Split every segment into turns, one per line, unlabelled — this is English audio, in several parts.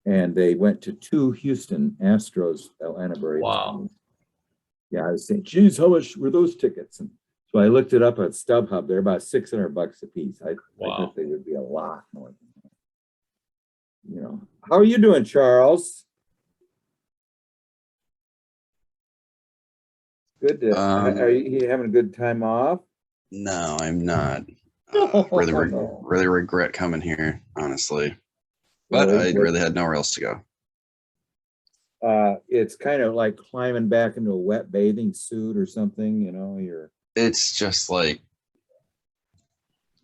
and they went to 2 Houston Astros Atlanta Braves
Wow.
games. Yeah, I was saying, geez, how much were those tickets? And so I looked it up at StubHub. They're about $600 a piece. I
Wow.
thought they would be a lot more than that. You know, how are you doing, Charles? Good. Are you having a good time off?
No, I'm not. Really regret coming here, honestly. But I really had nowhere else to go.
It's kind of like climbing back into a wet bathing suit or something, you know,
it's just like,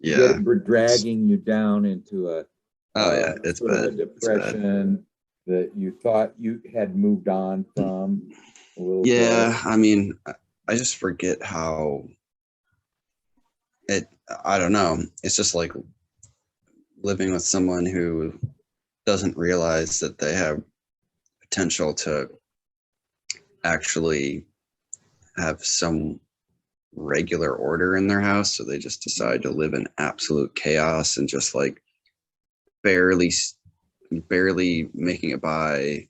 yeah,
we're dragging you down into
it's
sort
bad.
of a depression that you thought you had moved on from a little bit.
I mean, I just forget how I don't know. It's just like living with someone who doesn't realize that they have potential to actually have some regular order in their house. So they just decide to live in absolute chaos and just like barely making it by,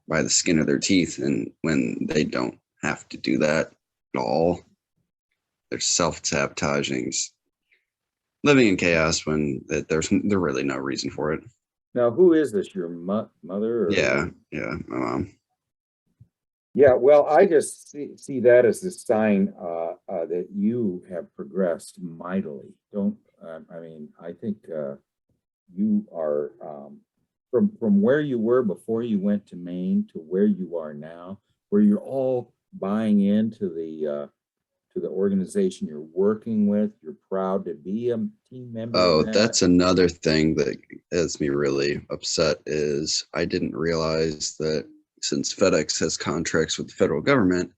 by the skin of their teeth. And when they don't have to do that at all, they're self-sabotaging, living in chaos when there's really no reason for it.
Now, who is this? Your mother? Or
yeah, my mom.
Yeah, well, I just see that as a sign that you have progressed mightily. I think you are from where you were before you went to Maine to where you are now, where you're all buying into the organization you're working with. You're proud to be a team member.
Oh, that's another thing that has me really upset is I didn't realize that since FedEx has contracts with the federal government,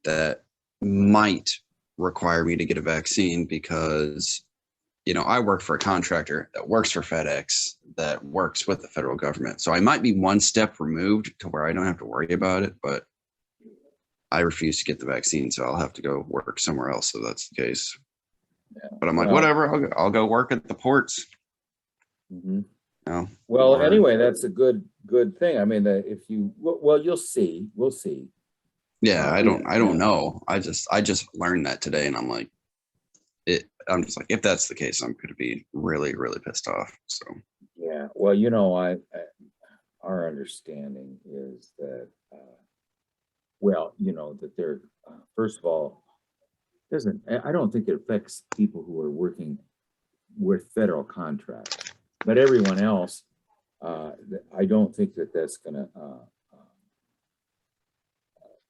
that might require me to get a vaccine because, I work for a contractor that works for FedEx that works with the federal government. So I might be one step removed to where I don't have to worry about it, but I refuse to get the vaccine, so I'll have to go work somewhere else if that's the case. Yeah. But I'm like, whatever, I'll go work at the ports.
Mm-hmm. Well, anyway, that's a good thing. I mean, you'll see. We'll see.
Yeah, I don't know. I just learned that today, and I'm like, I'm just like, if that's the case, I'm going to be really, really pissed off. So
yeah, well, our understanding is that, that they're first of all, I don't think it affects people who are working with federal contracts, but everyone else, I don't think that's going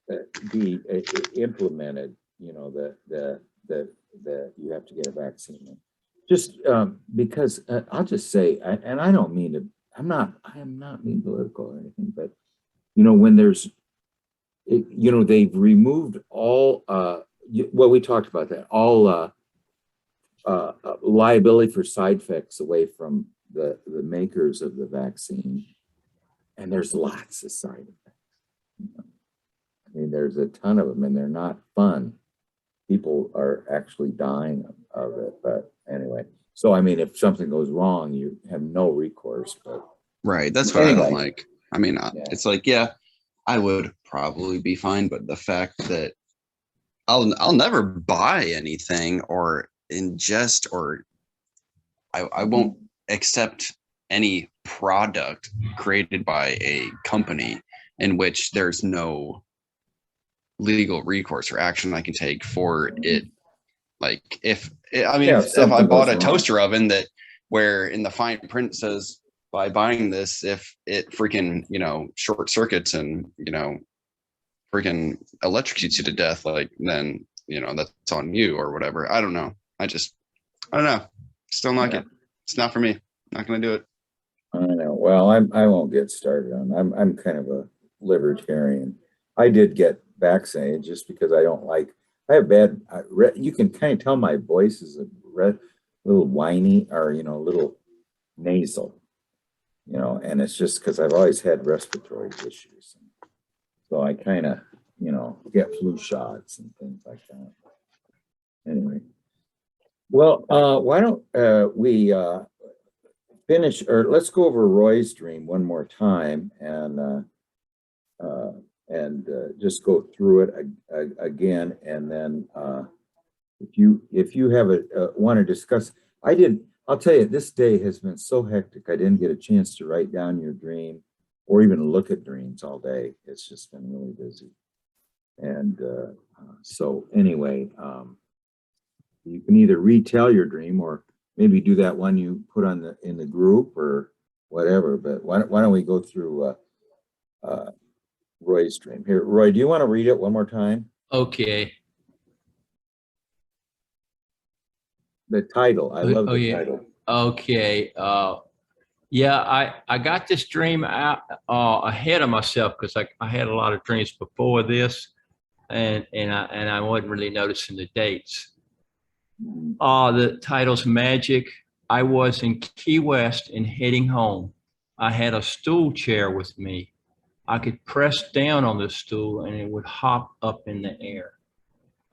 to be implemented. That you have to get a vaccine. Just because I'll just say, and I don't mean to. I am not being political or anything, but when there's, they've removed all. We talked about that. All liability for side effects away from the makers of the vaccine, and there's lots of side effects. I mean, there's a ton of them, and they're not fun. People are actually dying of it. But anyway, so I mean, if something goes wrong, you have no recourse. But
right, that's what I don't like. I mean, it's like, I would probably be fine, but the fact that I'll never buy anything or ingest or I won't accept any product created by a company in which there's no legal recourse or action I can take for it. Like if I bought a toaster oven that where in the fine print says by buying this, if it freaking, short circuits and, freaking electrocutes you to death, like then, that's on you or whatever. I don't know. I don't know. Still not it. It's not for me. Not going to do it.
I know. Well, I won't get started on. I'm kind of a libertarian. I did get vaccinated just because I don't like. I have bad. You can kind of tell my voice is a little whiny or a little nasal, and it's just because I've always had respiratory issues. So I kind of get flu shots and things like that. Anyway, well, why don't we finish, or let's go over Roy's dream one more time and just go through it again. And then if you have want to discuss, I'll tell you, this day has been so hectic. I didn't get a chance to write down your dream or even look at dreams all day. It's just been really busy. And so anyway, you can either retell your dream or maybe do that one you put on in the group or whatever. But why don't we go through Roy's dream here? Roy, do you want to read it one more time?
Okay.
The title. I love the
yeah.
title.
Okay. Yeah, I got this dream out ahead of myself because I had a lot of dreams before this, and I wasn't really noticing the dates. The title's Magic. I was in Key West and heading home. I had a stool chair with me. I could press down on the stool and it would hop up in the air.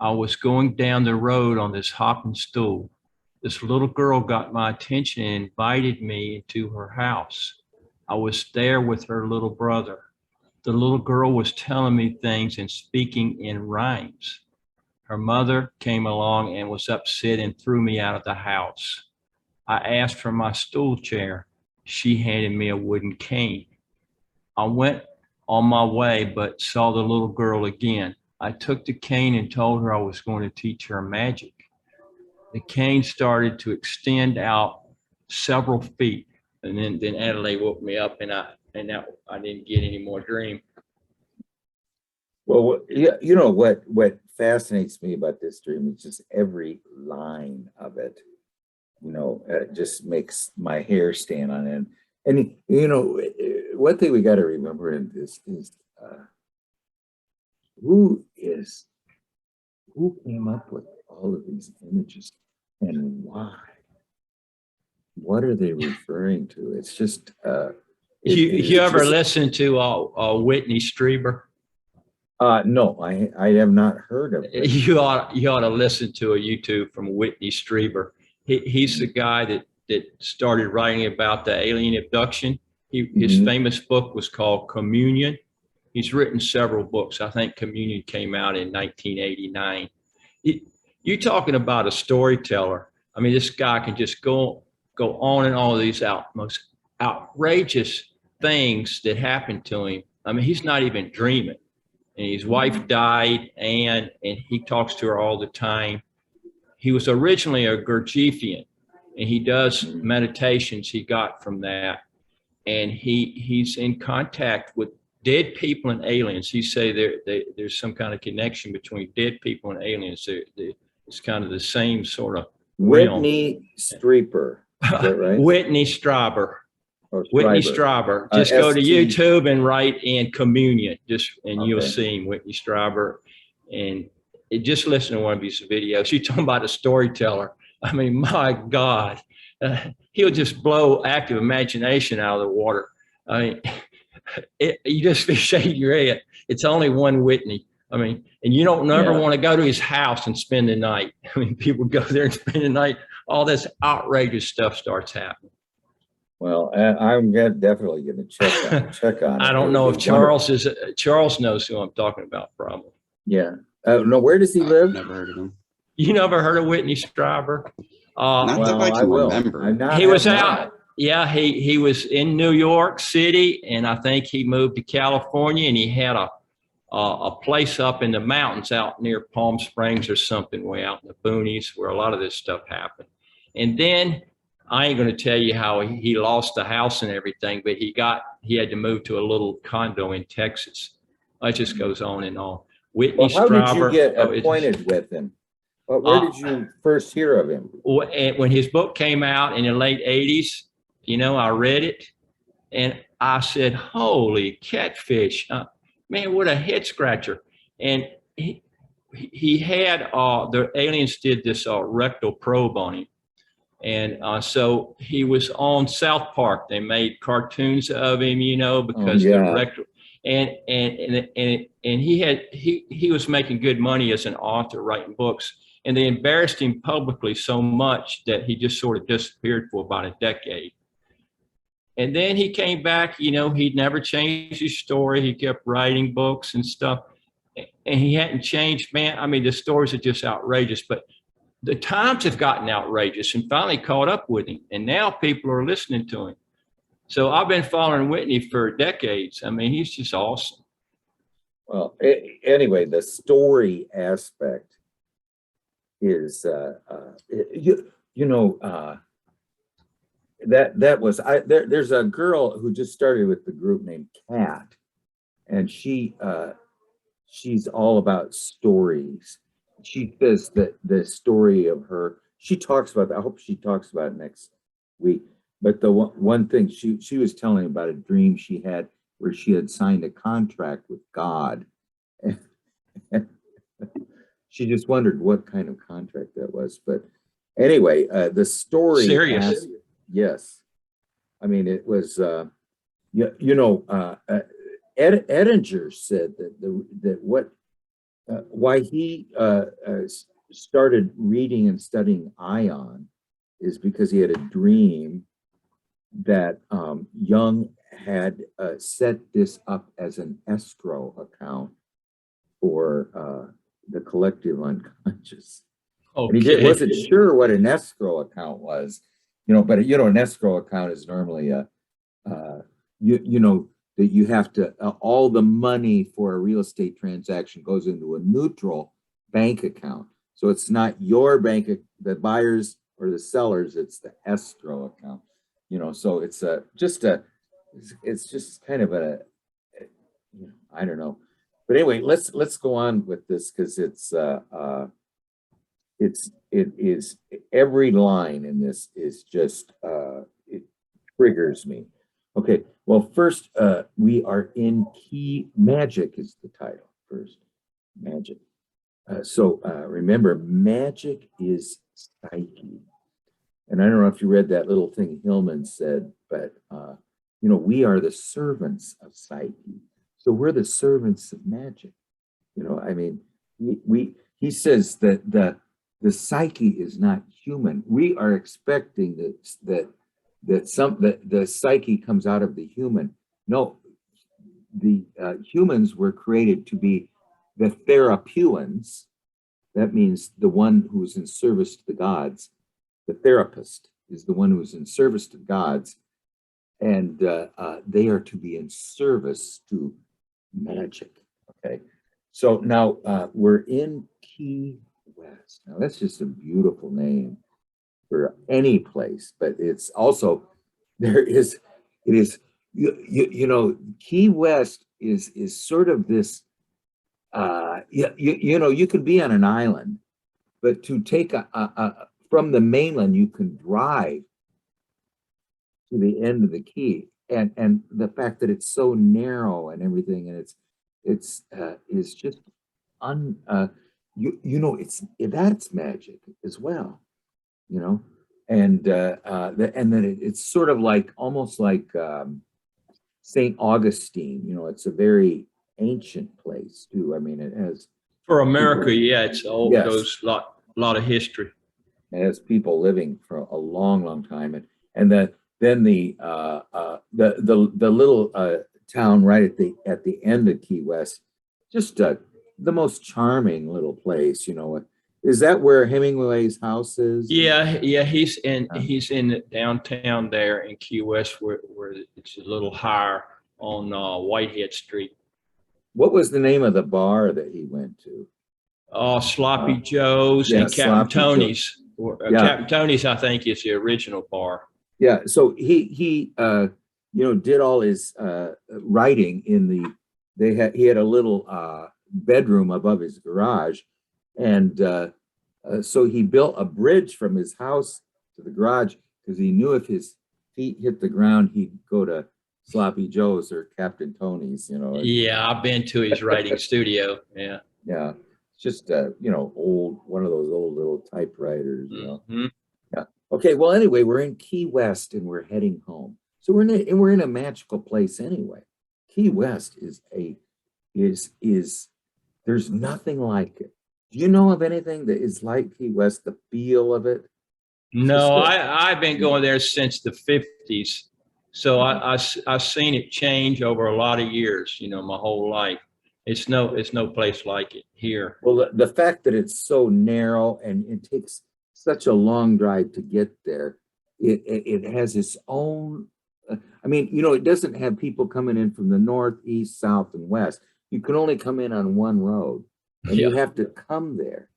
I was going down the road on this hopping stool. This little girl got my attention and invited me into her house. I was there with her little brother. The little girl was telling me things and speaking in rhymes. Her mother came along and was upset and threw me out of the house. I asked for my stool chair. She handed me a wooden cane. I went on my way, but saw the little girl again. I took the cane and told her I was going to teach her magic. The cane started to extend out several feet, and then Adelaide woke me up, and I didn't get any more dream.
Well, you know what fascinates me about this dream is just every line of it. You know, it just makes my hair stand on end. And you know, one thing we got to remember in this is who came up with all of these images and why? What are they referring to? It's just
You ever listen to Whitney Strieber?
No, I have not heard of it.
You ought to listen to a YouTube from Whitney Strieber. He's the guy that started writing about the alien abduction. His famous book was called Communion. He's written several books. I think Communion came out in 1989. You're talking about a storyteller. I mean, this guy can just go on and on with these most outrageous things that happened to him. I mean, he's not even dreaming. And his wife died, and he talks to her all the time. He was originally a Gurdjieffian, and he does meditations he got from that. And he's in contact with dead people and aliens. He say there's some kind of connection between dead people and aliens. It's kind of the same sort of realm.
Whitney Strieber, is that right?
Whitney Strieber.
Oh,
Whitney Strieber. Just go to YouTube and write in Communion, and you'll see him, Whitney Strieber. And just listen to one of his videos. You're talking about a storyteller. I mean, my God, he'll just blow active imagination out of the water. I mean, you just shake your head. It's only one Whitney. I mean, and you don't never want to go to his house and spend the night. I mean, people go there and spend the night. All this outrageous stuff starts happening.
Well, I'm definitely going to check on it.
I don't know if Charles knows who I'm talking about, probably.
Yeah. No, where does he live?
Never heard of him.
You never heard of Whitney Strieber?
Not that I can remember.
He was out. Yeah, he was in New York City, and I think he moved to California, and he had a place up in the mountains out near Palm Springs or something, way out in the boonies where a lot of this stuff happened. And then I ain't going to tell you how he lost the house and everything, but he had to move to a little condo in Texas. It just goes on and on. Whitney Strieber.
How did you get acquainted with him? Where did you first hear of him?
When his book came out in the late 80s, you know, I read it and I said, holy catfish, man, what a head scratcher. And he had, the aliens did this rectal probe on him. And so he was on South Park. They made cartoons of him, you know, because the rectal, and he was making good money as an author writing books. And they embarrassed him publicly so much that he just sort of disappeared for about a decade. And then he came back, you know, he'd never changed his story. He kept writing books and stuff. And he hadn't changed, man. I mean, the stories are just outrageous, but the times have gotten outrageous and finally caught up with him. And now people are listening to him. So I've been following Whitney for decades. I mean, he's just awesome.
Well, anyway, the story aspect is, that was, there's a girl who just started with the group named Kat, and she's all about stories. She says that the story of her, she talks about that. I hope she talks about it next week. But the one thing she was telling about a dream she had where she had signed a contract with God. And she just wondered what kind of contract that was. But anyway, the story.
Serious.
Yes. I mean, it was, Edinger said why he started reading and studying Ion is because he had a dream that Jung had set this up as an escrow account for the collective unconscious. And he wasn't sure what an escrow account was, but an escrow account is normally that you have to, all the money for a real estate transaction goes into a neutral bank account. So it's not your bank, the buyers or the sellers, it's the escrow account, so it's just kind of I don't know. But anyway, let's go on with this because it is every line in this is just, it triggers me. Okay, well, first, we are in key magic is the title first, magic. So remember, magic is psyche. And I don't know if you read that little thing Hillman said, but, we are the servants of psyche. So we're the servants of magic. I mean, he says that the psyche is not human. We are expecting that the psyche comes out of the human. No, the humans were created to be the therapeutans. That means the one who's in service to the gods. The therapist is the one who's in service to gods, and they are to be in service to magic. Okay, so now we're in Key West. Now that's just a beautiful name for any place, but it's also Key West is sort of this. You could be on an island, but to take from the mainland, you can drive to the end of the key, and the fact that it's so narrow and everything, and it's just that's magic as well, and then it's sort of like almost like St. Augustine. It's a very ancient place too. I mean, it has
For America, yeah, it's old.
Yes.
Goes lot of history.
It has people living for a long, long time, and then the little town right at the end of Key West, just the most charming little place. Is that where Hemingway's house is?
Yeah, he's in downtown there in Key West, where it's a little higher on Whitehead Street.
What was the name of the bar that he went to?
Sloppy Joe's and Captain
Sloppy
Tony's.
Yeah.
Captain Tony's, I think, is the original bar.
Yeah, so he did all his writing in he had a little bedroom above his garage, and so he built a bridge from his house to the garage because he knew if his feet hit the ground, he'd go to Sloppy Joe's or Captain Tony's.
Yeah, I've been to his writing studio. Yeah.
Yeah, it's just old, one of those old little typewriters.
Mm-hmm.
Yeah. Okay. Well, anyway, we're in Key West and we're heading home. So we're in a magical place anyway. Key West is there's nothing like it. Do you know of anything that is like Key West? The feel of it?
No, I've been going there since the 50s. So I've seen it change over a lot of years, you know, my whole life. It's no place like it here.
Well, the fact that it's so narrow and it takes such a long drive to get there, it has its own, I mean, you know, it doesn't have people coming in from the north, east, south, and west. You can only come in on one road and you have to come there,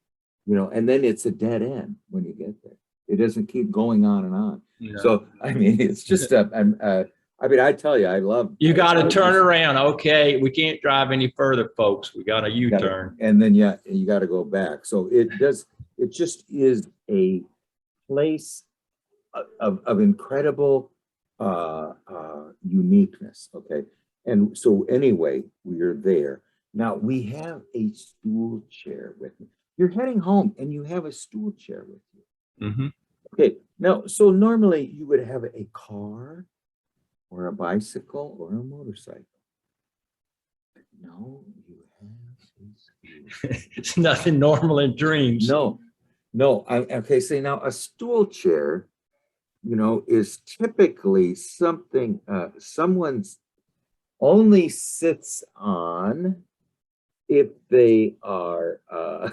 you know, and then it's a dead end when you get there. It doesn't keep going on and on.
Yeah.
So, I mean, it's just, I mean, I tell you, I love.
You got to
I
turn
just-
around. Okay, we can't drive any further, folks. We got a
gotta-
U-turn.
And then, yeah, you got to go back. So it just is a place of incredible uniqueness. Okay. And so anyway, we are there. Now we have a stool chair with me. You're heading home and you have a stool chair with you.
Mm-hmm.
Okay. Now, so normally you would have a car or a bicycle or a motorcycle. No, you have a stool.
It's nothing normal in dreams.
No, okay, say now a stool chair, you know, is typically something someone's only sits on if they are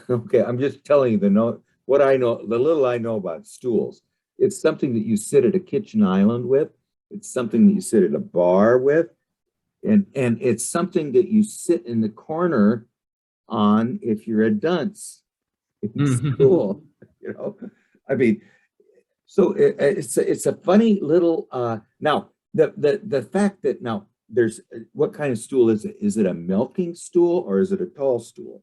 okay, I'm just telling you what I know, the little I know about stools. It's something that you sit at a kitchen island with. It's something that you sit at a bar with. And it's something that you sit in the corner on if you're a dunce in school, you know. I mean, so it's a funny little now the fact that now there's what kind of stool is it? Is it a milking stool or is it a tall stool?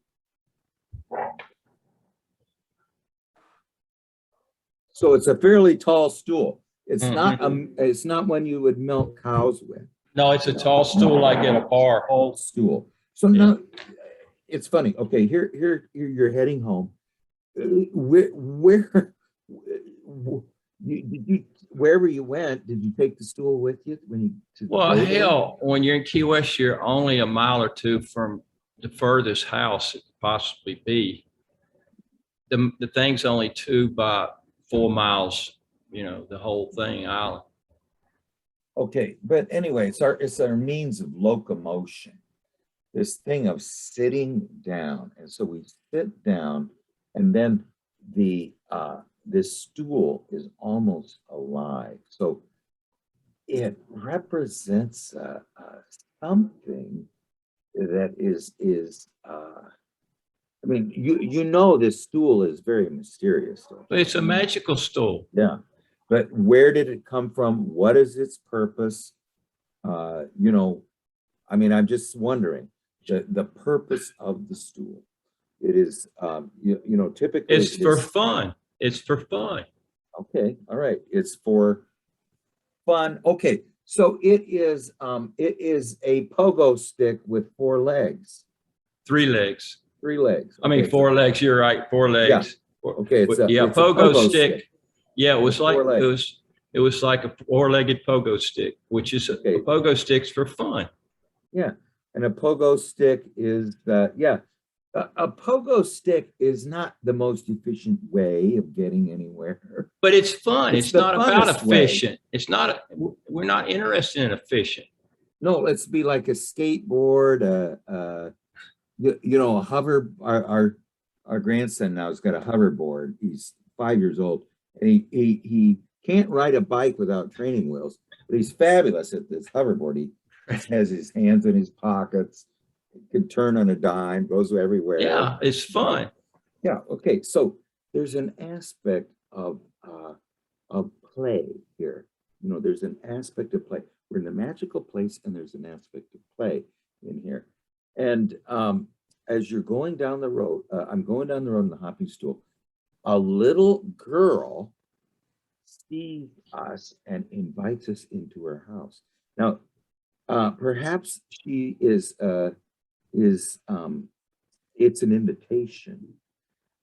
So it's a fairly tall stool. It's not one you would milk cows with.
No, it's a tall stool like at a bar.
Tall stool. So now it's funny. Okay, here you're heading home. Wherever you went, did you take the stool with you when you?
Well, hell, when you're in Key West, you're only a mile or two from the furthest house it could possibly be. The thing's only 2 by 4 miles, you know, the whole thing island.
Okay, but anyway, it's our means of locomotion. This thing of sitting down, and so we sit down, and then this stool is almost alive. So it represents something that is I mean, you know this stool is very mysterious.
It's a magical stool.
Yeah, but where did it come from? What is its purpose? You know, I mean, I'm just wondering the purpose of the stool. It is, you know, typically
It's for fun. It's for fun.
Okay, all right. It's for fun. Okay, so it is a pogo stick with 4 legs.
3 legs.
3 legs.
I mean,
Okay,
4 legs. You're right. 4 legs.
Okay, it's a
pogo stick. Yeah, it was like
4 legs.
it was like a 4-legged pogo stick, which is a pogo sticks for fun.
Yeah, and a pogo stick is a pogo stick is not the most efficient way of getting anywhere.
But it's fun. It's
the
not about
funnest way.
efficient. It's not. We're not interested in efficient.
No, let's be like a skateboard, you know, a hover. Our grandson now has got a hoverboard. He's 5 years old, and he can't ride a bike without training wheels, but he's fabulous at this hoverboard. He has his hands in his pockets, can turn on a dime, goes everywhere.
Yeah, it's fun.
Yeah. Okay. So there's an aspect of play here. You know, there's an aspect of play. We're in a magical place, and there's an aspect of play in here. And as you're going down the road, I'm going down the road in the hopping stool. A little girl sees us and invites us into her house. Now, perhaps she is it's an invitation,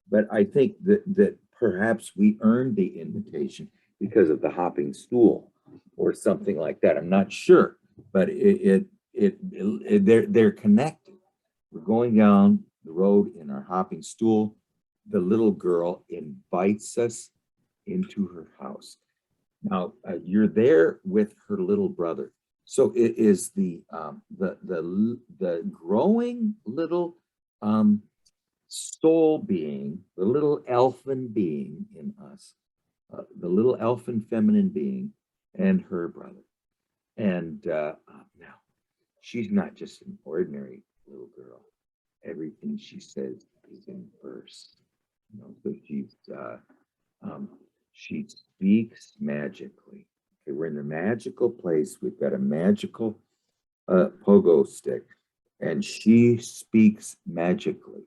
but I think that perhaps we earned the invitation because of the hopping stool or something like that. I'm not sure, but they're connected. We're going down the road in our hopping stool. The little girl invites us into her house. Now, you're there with her little brother. So it is the growing little soul being, the little elfin being in us, the little elfin feminine being, and her brother. And now, she's not just an ordinary little girl. Everything she says is in verse. You know, so she speaks magically. Okay, we're in a magical place. We've got a magical pogo stick, and she speaks magically.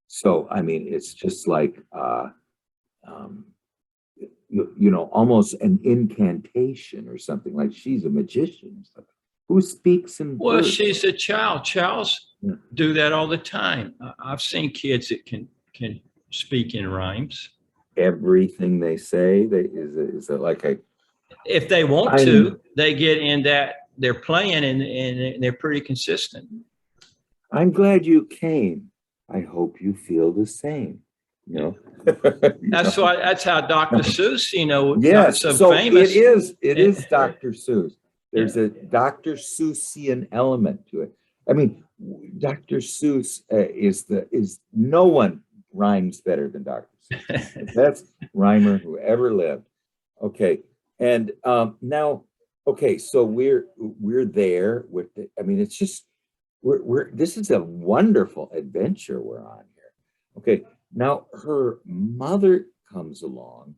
So, I mean, it's just like, you know, almost an incantation or something, like she's a magician or something. Who speaks in
Well,
verse?
she's a child. Childs
Yeah.
do that all the time. I've seen kids that can speak in rhymes.
Everything they say, is it like a,
If they want
I'm-
to, they get in that they're playing and they're pretty consistent.
I'm glad you came. I hope you feel the same. You know?
That's why that's how Dr. Seuss, you know, got
Yes,
so
so
famous.
it is Dr. Seuss. There's a Dr. Seussian element to it. I mean, Dr. Seuss is no one rhymes better than Dr. Seuss. Best rhymer who ever lived. Okay, and now, okay, so we're there with the. I mean, it's just we're this is a wonderful adventure we're on here. Okay, now her mother comes along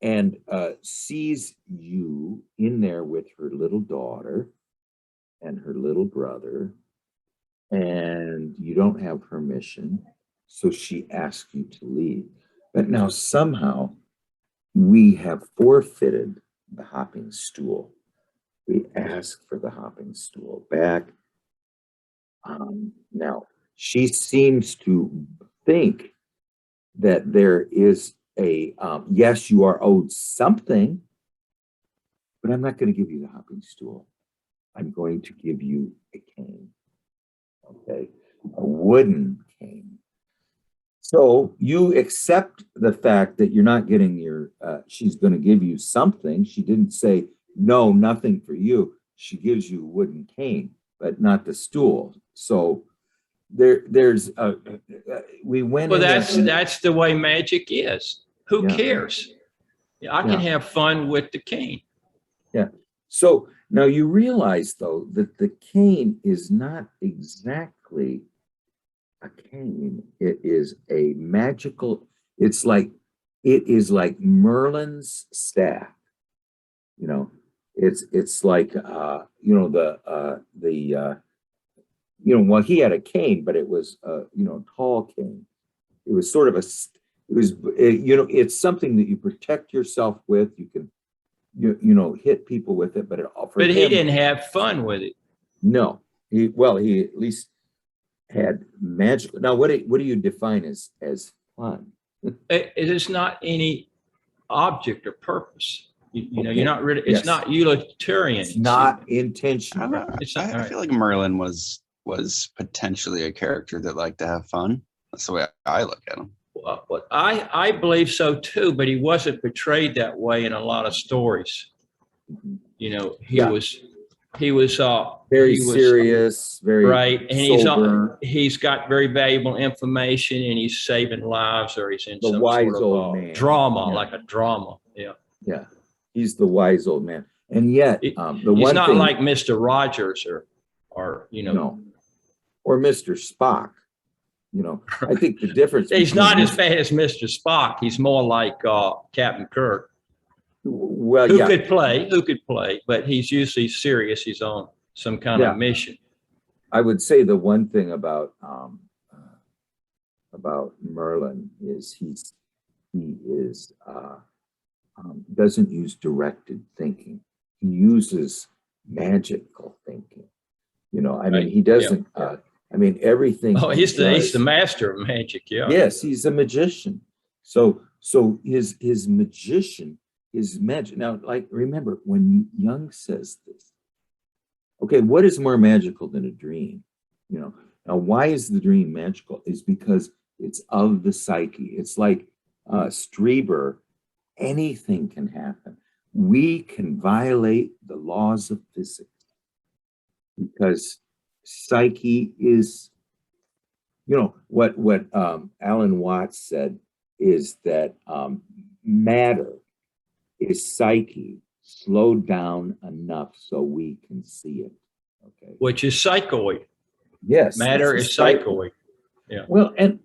and sees you in there with her little daughter and her little brother, and you don't have permission, so she asks you to leave. But now somehow we have forfeited the hopping stool. We ask for the hopping stool back. Now, she seems to think that there is a, yes, you are owed something, but I'm not going to give you the hopping stool. I'm going to give you a cane, okay? A wooden cane. So you accept the fact that you're not getting your, she's going to give you something. She didn't say, no, nothing for you. She gives you a wooden cane, but not the stool. So there's we went.
Well,
in
that's the way magic is. Who
Yeah.
cares? I can
Yeah.
have fun with the cane.
Yeah. So now you realize though that the cane is not exactly a cane. It is a magical. It is like Merlin's staff. You know, it's like you know you know, well, he had a cane, but it was you know, tall cane. It was sort of you know, it's something that you protect yourself with. You can you know, hit people with it, but
But he didn't have fun with it.
No, he at least had magic. Now, what do you define as fun?
It is not any object or purpose. You know,
Okay.
you're not really. It's
Yes.
not utilitarian.
It's not
I,
intentional.
don't-
It's not-
I feel like Merlin was potentially a character that liked to have fun. That's the way I look at him.
Well, I believe so too, but he wasn't portrayed that way in a lot of stories. You know, he
Yeah.
was
Very
he was,
serious, very
right, and
sober.
he's got very valuable information, and he's saving lives, or he's in
The
some
wise
sort of
old man.
drama,
Yeah.
like a drama. Yeah,
Yeah, he's the wise old man, and yet
He-
the
he's
one
not
thing,
like Mr. Rogers or you know.
no, or Mr. Spock. You know, I think the difference.
He's
between
not as
this-
bad as Mr. Spock. He's more like Captain Kirk,
Well,
who
yeah,
could play, but he's usually serious. He's on some kind
Yeah.
of mission.
I would say the one thing about Merlin is he is doesn't use directed thinking. He uses magical thinking. You know, I mean,
Right.
he doesn't.
Yeah.
I mean, everything.
Oh,
he
he's
does-
the master of magic. Yeah.
Yes, he's a magician. So his magician, his magic. Now, like, remember when Jung says this. Okay, what is more magical than a dream? You know, now why is the dream magical? Is because it's of the psyche. It's like Strieber anything can happen. We can violate the laws of physics because psyche is, what Alan Watts said is that matter is psyche slowed down enough so we can see it. Okay.
Which is psychoid.
Yes.
Matter is psychoid. Yeah.
Well, and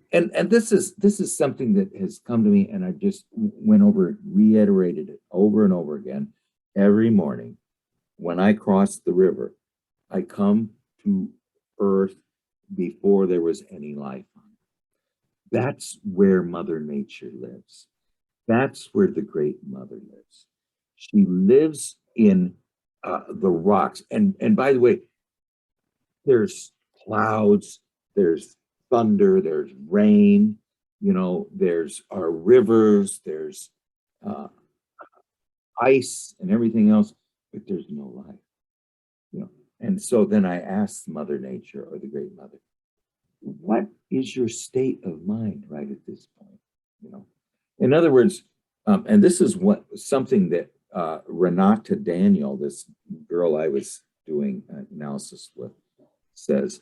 this is something that has come to me, and I just went over it, reiterated it over and over again every morning. When I cross the river, I come to Earth before there was any life on it. That's where Mother Nature lives. That's where the Great Mother lives. She lives in the rocks. And by the way, there's clouds, there's thunder, there's rain, there's our rivers, there's ice and everything else, but there's no life. And so then I asked Mother Nature, or the Great Mother, what is your state of mind right at this point? In other words, and this is something that Renata Daniel, this girl I was doing analysis with, says,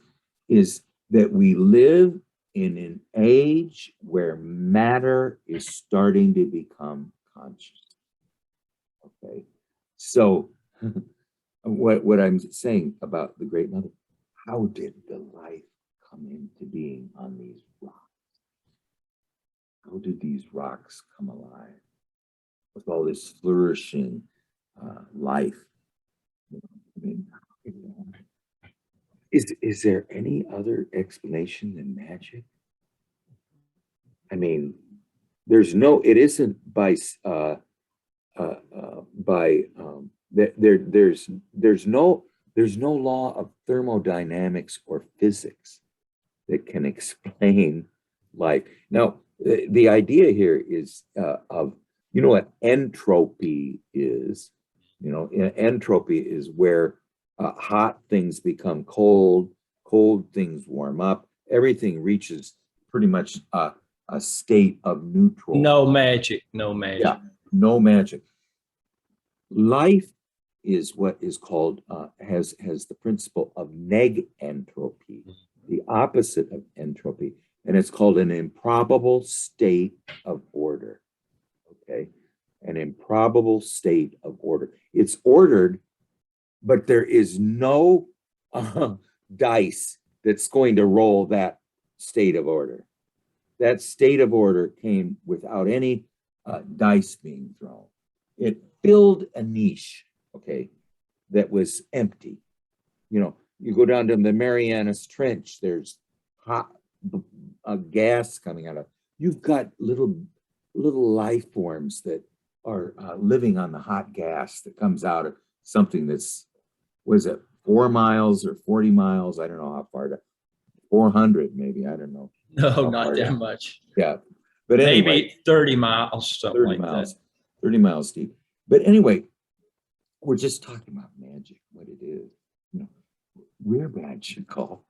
is that we live in an age where matter is starting to become conscious. Okay, so what I'm saying about the Great Mother, how did the life come into being on these rocks? How did these rocks come alive with all this flourishing life? I mean, is there any other explanation than magic? I mean, there's no, it isn't by there's no law of thermodynamics or physics that can explain life. Now, the idea here is of, what entropy is. Entropy is where hot things become cold, cold things warm up. Everything reaches pretty much a state of neutral.
No magic.
Yeah, no magic. Life is what is called, has the principle of negentropy, the opposite of entropy, and it's called an improbable state of order. Okay, an improbable state of order. It's ordered, but there is no dice that's going to roll that state of order. That state of order came without any dice being thrown. It filled a niche, okay, that was empty. You go down to the Marianas Trench, there's hot gas coming out of. You've got little life forms that are living on the hot gas that comes out of something that's, what is it, 4 miles or 40 miles? I don't know how far to, 400 maybe, I don't know.
No, not that much.
Yeah, but anyway,
maybe 30 miles, something
30
like
miles,
that.
30 miles deep. But anyway, we're just talking about magic, what it is. We're magical.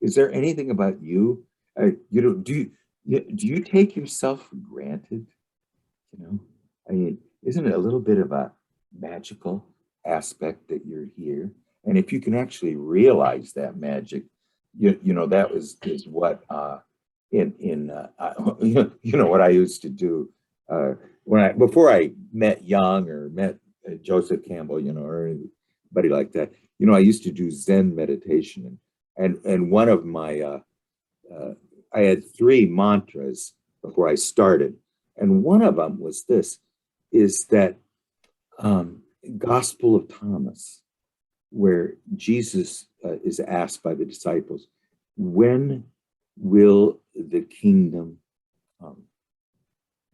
Is there anything about you? Do you take yourself for granted? I mean, isn't it a little bit of a magical aspect that you're here? And if you can actually realize that magic, that is what what I used to do before I met Young or met Joseph Campbell, or anybody like that. I used to do Zen meditation, and one of my I had 3 mantras before I started, and one of them was this: is that Gospel of Thomas, where Jesus is asked by the disciples, when will the kingdom come?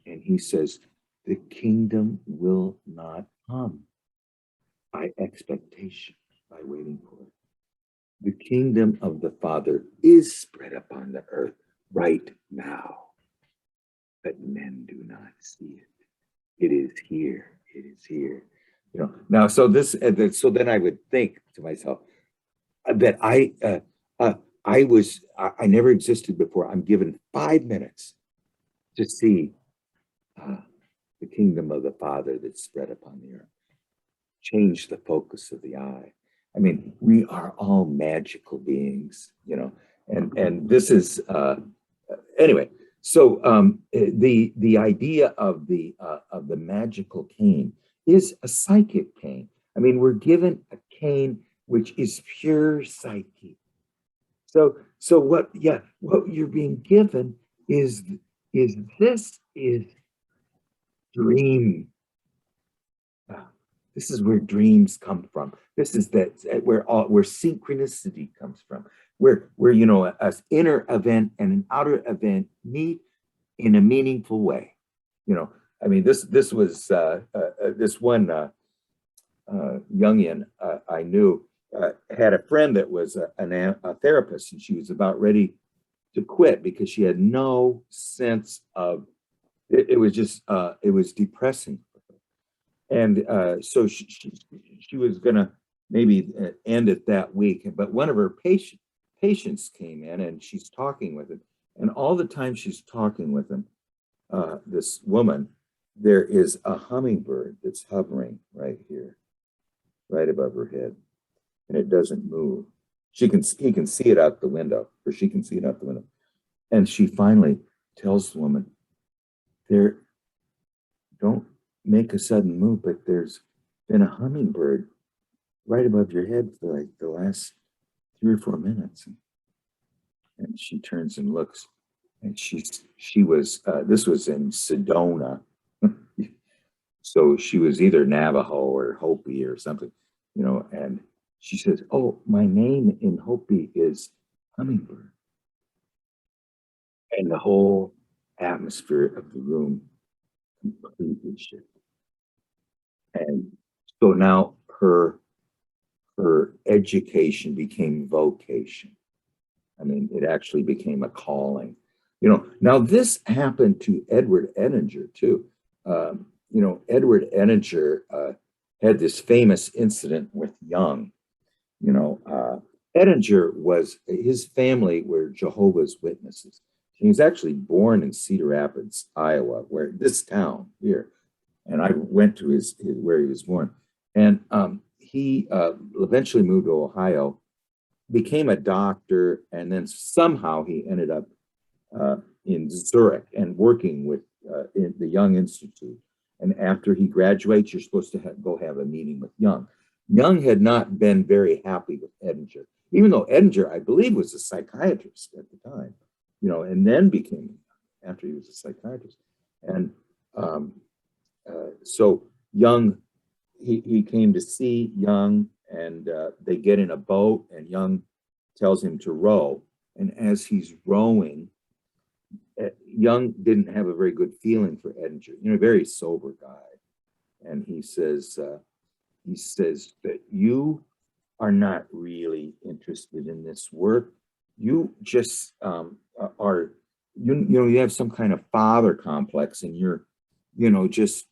And he says, the kingdom will not come by expectation, by waiting for it. The kingdom of the Father is spread upon the earth right now, but men do not see it. It is here. It is here. Now, so then I would think to myself that I never existed before. I'm given 5 minutes to see the kingdom of the Father that's spread upon the earth. Change the focus of the eye. I mean, we are all magical beings, you know, and this is anyway. So the idea of the magical cane is a psychic cane. I mean, we're given a cane which is pure psyche. So what you're being given is this is dream. This is where dreams come from. This is where synchronicity comes from. Where you know, an inner event and an outer event meet in a meaningful way. You know, I mean, this was this one Jungian I knew had a friend that was a therapist, and she was about ready to quit because she had no sense of it. It was just it was depressing. And so she was going to maybe end it that week. But one of her patients came in, and she's talking with him. And all the time she's talking with him, this woman, there is a hummingbird that's hovering right here, right above her head. And it doesn't move. He can see it out the window, or she can see it out the window. And she finally tells the woman, don't make a sudden move, but there's been a hummingbird right above your head for like the last 3 or 4 minutes. And she turns and looks, and she was this was in Sedona. So she was either Navajo or Hopi or something, you know, and she says, "Oh, my name in Hopi is Hummingbird." And the whole atmosphere of the room completely shifted. And so now her education became vocation. I mean, it actually became a calling. You know, now this happened to Edward Edinger too. You know, Edward Edinger had this famous incident with Jung. You know, Edinger his family were Jehovah's Witnesses. He was actually born in Cedar Rapids, Iowa, where this town here. And I went to his where he was born. And he eventually moved to Ohio, became a doctor, and then somehow he ended up in Zurich and working with in the Jung Institute. And after he graduates, you're supposed to go have a meeting with Jung. Jung had not been very happy with Edinger, even though Edinger, I believe, was a psychiatrist at the time, you know, and then became, after he was a psychiatrist. And so Jung, he came to see Jung, and they get in a boat, and Jung tells him to row. And as he's rowing, Jung didn't have a very good feeling for Edinger, you know, a very sober guy. And he says that you are not really interested in this work. You just are, you know, you have some kind of father complex, and you're, you know, just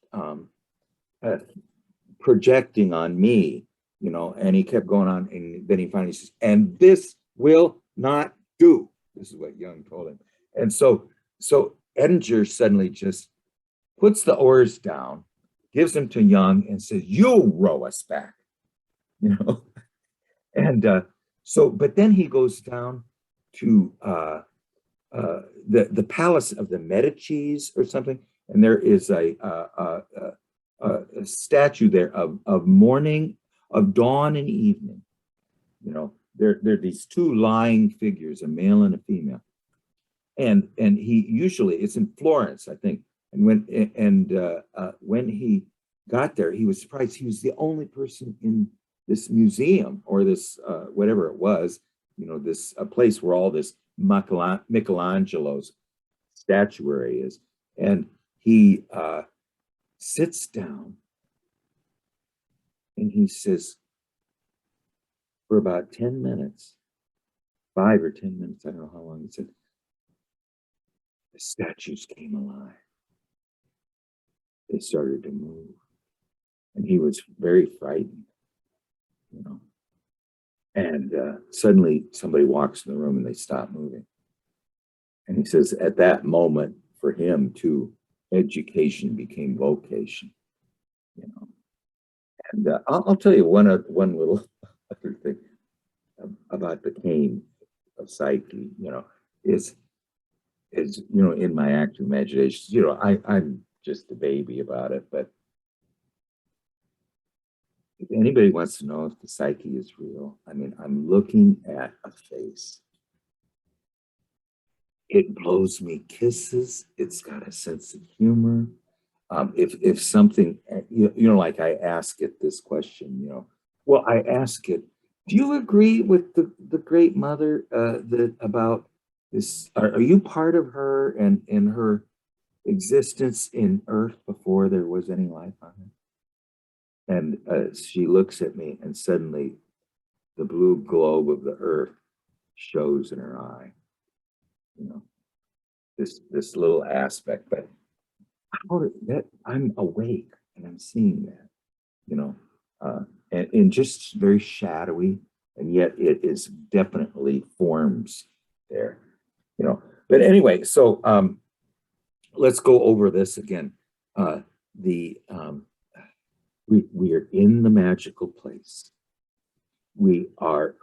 projecting on me, you know. And he kept going on, and then he finally says, "And this will not do." This is what Jung told him. And so Edinger suddenly just puts the oars down, gives them to Jung, and says, "You row us back," you know. And but then he goes down to the palace of the Medicis or something, and there is a statue there of morning, of dawn and evening. You know, there are these two lying figures, a male and a female. And he usually, it's in Florence, I think. And when he got there, he was surprised. He was the only person in this museum, or this whatever it was, you know, this place where all this Michelangelo's statuary is. And he sits down, and he says, for about 10 minutes, 5 or 10 minutes, I don't know how long, he said, the statues came alive. They started to move. And he was very frightened, you know. And suddenly somebody walks in the room, and they stop moving. And he says at that moment, for him too, education became vocation, you know. And I'll tell you one little other thing about the cane of Psyche, you know, is you know, in my active imagination, you know, I'm just a baby about it, but if anybody wants to know if the psyche is real, I mean, I'm looking at a face. It blows me kisses. It's got a sense of humor. If something, you know, like I ask it this question, you know, well, I ask it, do you agree with the great mother that about this? Are you part of her and in her existence in Earth before there was any life on it? And she looks at me, and suddenly the blue globe of the earth shows in her eye. You know, this little aspect, but how did that? I'm awake and I'm seeing that. You know, and just very shadowy, and yet it is definitely forms there. You know, but anyway, so let's go over this again. The we are in the magical place. We are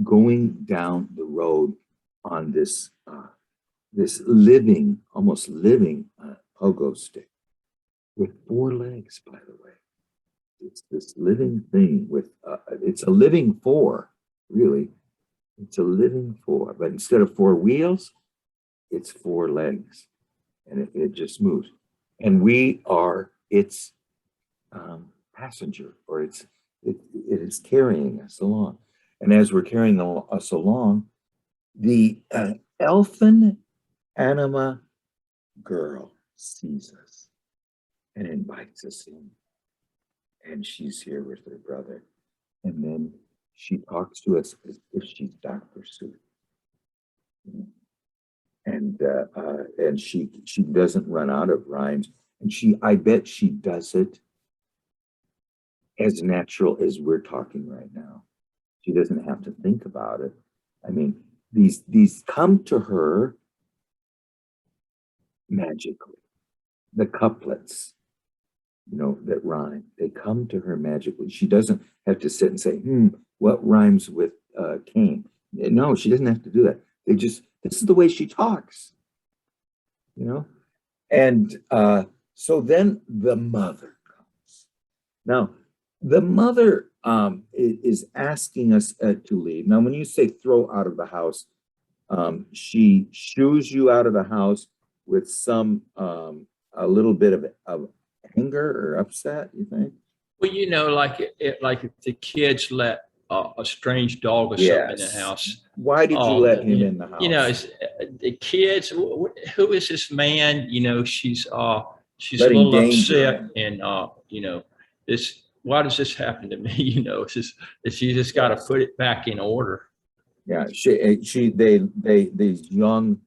going down the road on this this living, almost living pogo stick with 4 legs. By the way, it's this living thing with it's a living 4, really. It's a living 4, but instead of 4 wheels, it's 4 legs, and it just moves. And we are its passenger, or it is carrying us along. And as we're carrying us along, the elfin anima girl sees us and invites us in. And she's here with her brother. And then she talks to us as if she's Dr. Seuss. And she doesn't run out of rhymes. And I bet she does it as natural as we're talking right now. She doesn't have to think about it. I mean, these come to her magically. The couplets, you know, that rhyme, they come to her magically. She doesn't have to sit and say, what rhymes with cane? No, she doesn't have to do that. This is the way she talks, you know? And so then the mother comes. Now, the mother is asking us to leave. Now, when you say throw out of the house, she shoos you out of the house with some a little bit of anger or upset, you think?
Well, you know, like like if the kids let a strange dog or something in the
Yes.
house.
Why did you let him in the house?
You know, the kids. Who is this man? You know, she's a
Letting
little
danger
upset,
in.
and you know, this. Why does this happen to me? You know, she just got to put it back in order.
Yeah, these young,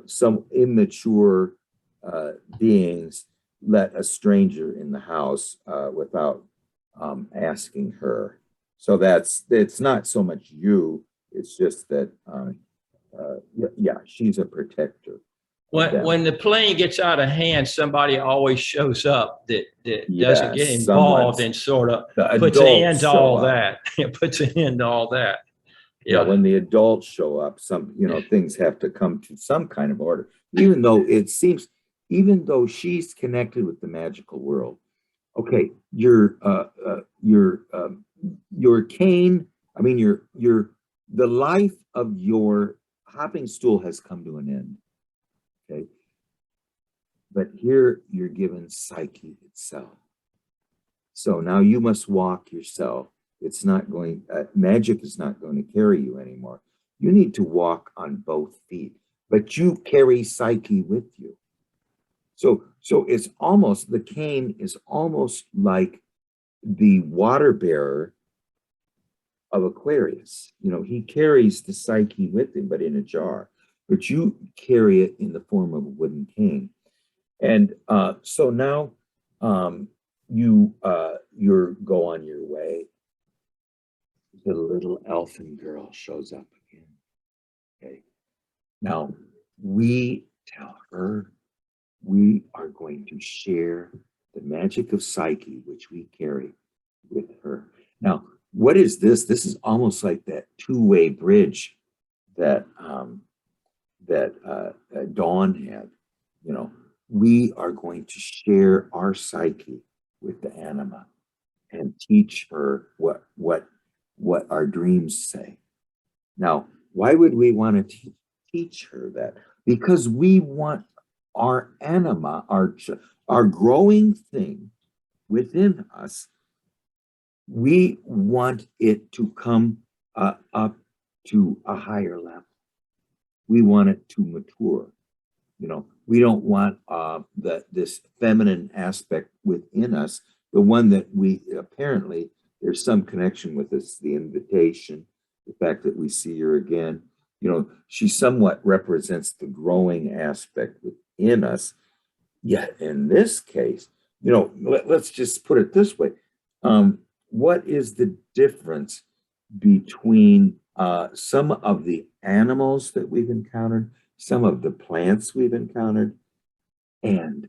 some immature beings let a stranger in the house without asking her. So it's not so much you, it's just that, yeah, she's a protector.
When the plane gets out of hand, somebody always shows up that doesn't get
Yes,
involved and sort of
the
puts an
adults
end to
show
all
up.
that. It puts an end to all that.
Yeah, when the adults show up, things have to come to some kind of order. Even though it seems, even though she's connected with the magical world. Okay, your cane. I mean, the life of your hopping stool has come to an end. Okay, but here you're given Psyche itself. So now you must walk yourself. It's not going, magic is not going to carry you anymore. You need to walk on both feet, but you carry Psyche with you. So it's almost, the cane is almost like the water bearer of Aquarius. You know, he carries the Psyche with him, but in a jar, but you carry it in the form of a wooden cane. And so now you go on your way. The little elfin girl shows up again. Okay. Now we tell her we are going to share the magic of Psyche, which we carry with her. Now, what is this? This is almost like that two-way bridge that Dawn had. You know, we are going to share our Psyche with the anima and teach her what our dreams say. Now, why would we want to teach her that? Because we want our anima, our growing thing within us, we want it to come up to a higher level. We want it to mature. You know, we don't want this feminine aspect within us, the one that we apparently there's some connection with us, the invitation, the fact that we see her again. You know, she somewhat represents the growing aspect within us. Yet in this case, you know, let's just put it this way. What is the difference between some of the animals that we've encountered, some of the plants we've encountered, and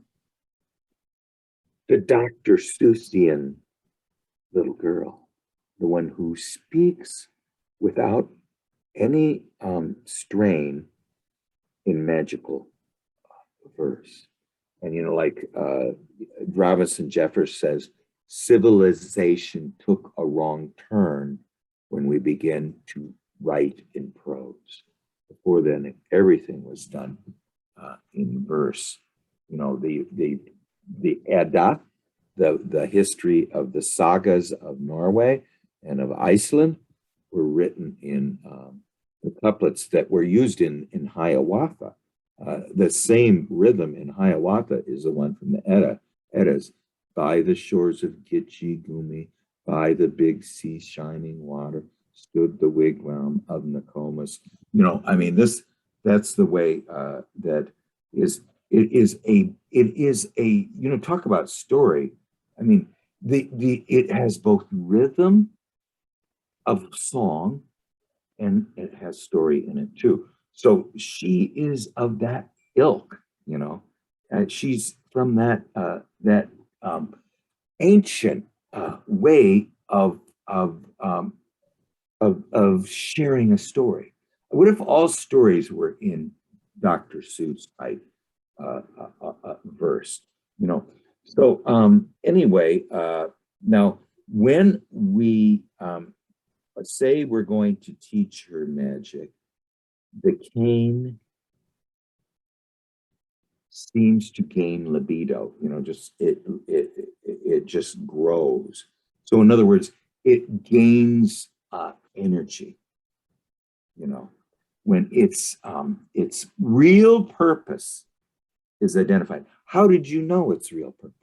the Dr. Seussian little girl, the one who speaks without any strain in magical verse? And, you know, like Robinson Jeffers says, civilization took a wrong turn when we began to write in prose. Before then, everything was done in verse. You know, the Edda, the history of the sagas of Norway and of Iceland were written in the couplets that were used in Hiawatha. The same rhythm in Hiawatha is the one from the Eddas. By the shores of Gitche Gumee, by the big sea shining water, stood the wigwam of Nokomis. You know, I mean, that's the way that is, it is a, you know, talk about story. I mean, it has both rhythm of song and it has story in it too. So she is of that ilk, you know, and she's from that ancient way of sharing a story. What if all stories were in Dr. Seuss type verse? You know. So anyway, now when we say we're going to teach her magic, the cane seems to gain libido, you know, just it just grows. So in other words, it gains energy, you know, when its real purpose is identified. How did you know its real purpose?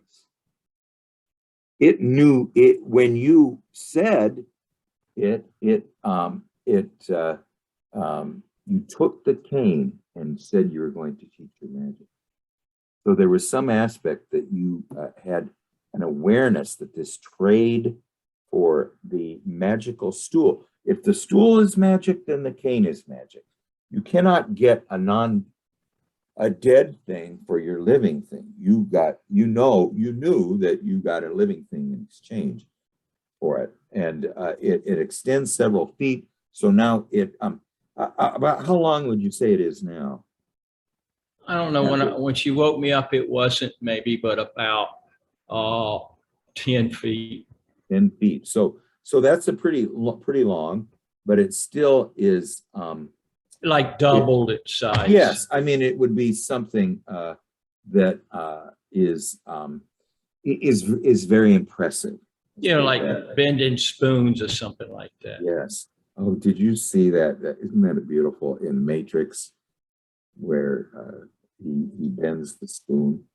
It knew it when you said it. You took the cane and said you were going to teach your magic. So there was some aspect that you had an awareness that this trade for the magical stool. If the stool is magic, then the cane is magic. You cannot get a dead thing for your living thing. You knew that you got a living thing in exchange for it, and it extends several feet. So now about how long would you say it is now?
I don't know. When she woke me up, it wasn't maybe, but about 10 feet.
10 feet. So that's a pretty long, but it still is
like doubled its size.
Yes, I mean it would be something that is very impressive.
You know, like bending spoons or something like that.
Yes. Oh, did you see that? Isn't that beautiful in Matrix, where he bends the spoon?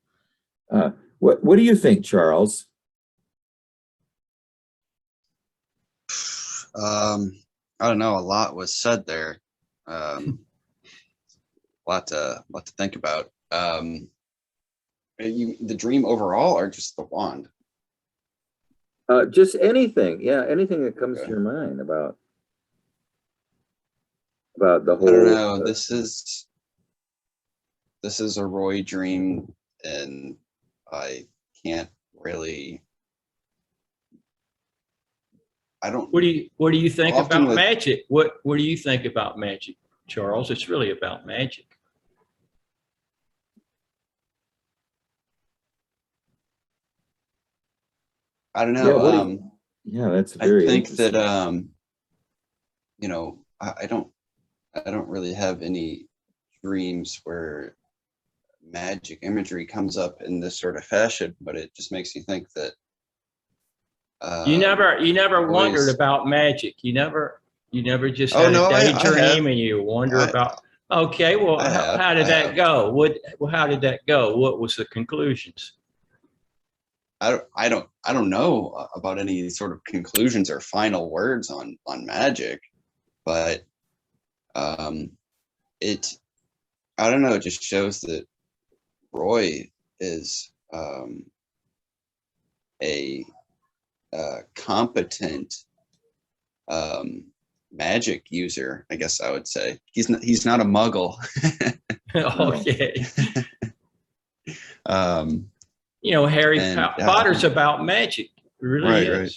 What do you think, Charles?
I don't know. A lot was said there. A lot to think about. The dream overall, or just the wand?
Just anything. Yeah, anything that comes to your mind about the whole.
I don't know. This is this is a Roy dream, and I can't really. I don't.
What do you think
Often
about
with-
magic? What do you think about magic, Charles? It's really about magic.
I don't
Yeah,
know.
what do you- yeah, that's
I
very
think
interesting.
that you know, I don't really have any dreams where magic imagery comes up in this sort of fashion, but it just makes you think that
You never wondered
always-
about magic. You never just
Oh,
had
no,
a
I have.
daydream and you wonder
I-
about. Okay, well,
I have,
how did
I
that
have.
go? How did that go? What was the conclusions?
I don't know about any sort of conclusions or final words on magic, but it I don't know, it just shows that Roy is a competent magic user, I guess I would say. He's not a muggle.
Okay,
um,
Harry
And,
Potter's about magic. It really
Right,
is.
right.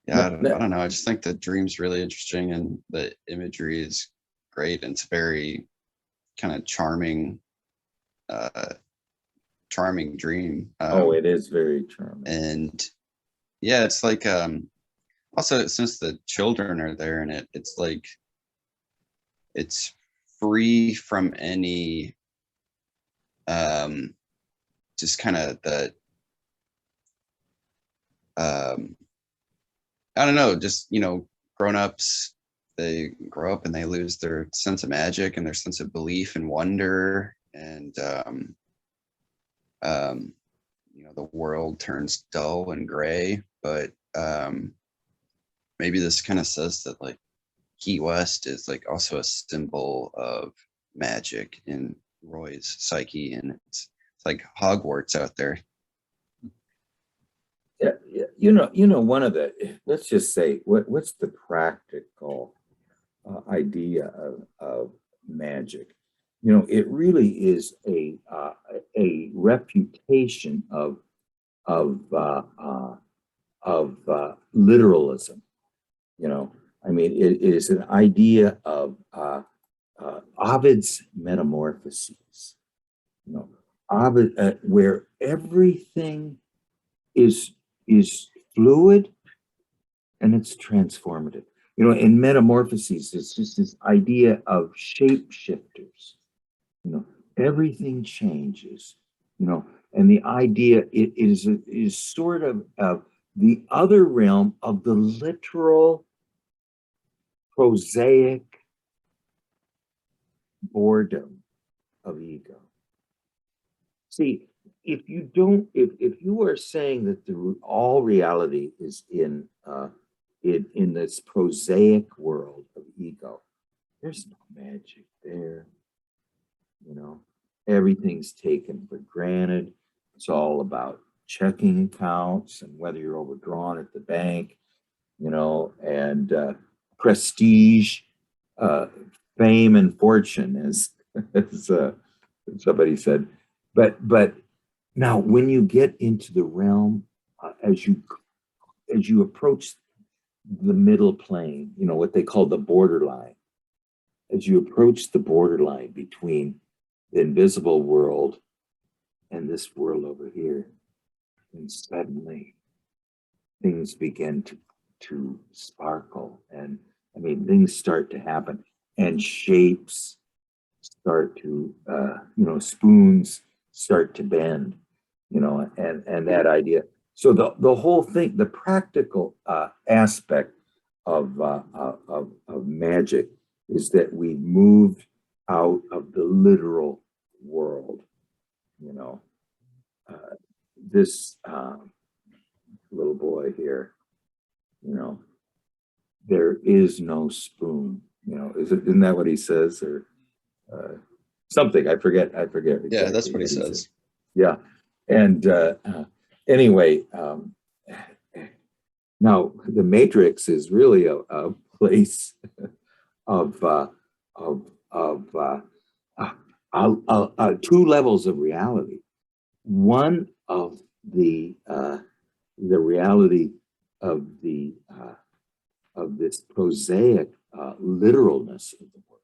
Yeah,
But
I don't know. I just think the dream's really interesting, and the imagery is great, and it's very kind of charming dream.
Oh, it is very charming.
And yeah, it's like also since the children are there in it, it's like it's free from any just kind of the I don't know, just grown-ups, they grow up and they lose their sense of magic and their sense of belief and wonder, and the world turns dull and gray. But maybe this kind of says that like Key West is like also a symbol of magic in Roy's psyche, and it's like Hogwarts out there.
Yeah, one of the, let's just say, what's the practical idea of magic? It really is a reputation of literalism. I mean, it is an idea of Ovid's Metamorphoses. Ovid, where everything is fluid and it's transformative. In Metamorphoses, it's just this idea of shapeshifters. Everything changes. And the idea is sort of the other realm of the literal, prosaic boredom of ego. See, if you are saying that all reality is in this prosaic world of ego, there's no magic there. Everything's taken for granted. It's all about checking accounts and whether you're overdrawn at the bank, and prestige, fame, and fortune, as somebody said. But now, when you get into the realm, as you approach the middle plane, what they call the borderline, as you approach the borderline between the invisible world and this world over here, and suddenly things begin to sparkle, and I mean, things start to happen, and shapes start to, spoons start to bend, and that idea. So the whole thing, the practical aspect of magic is that we moved out of the literal world. This little boy here, there is no spoon. Isn't that what he says, or something? I forget.
Yeah, that's
exactly
what he
said.
says.
Yeah, and anyway, now the Matrix is really a place of
two levels of reality. One of the reality of this prosaic literalness of the word,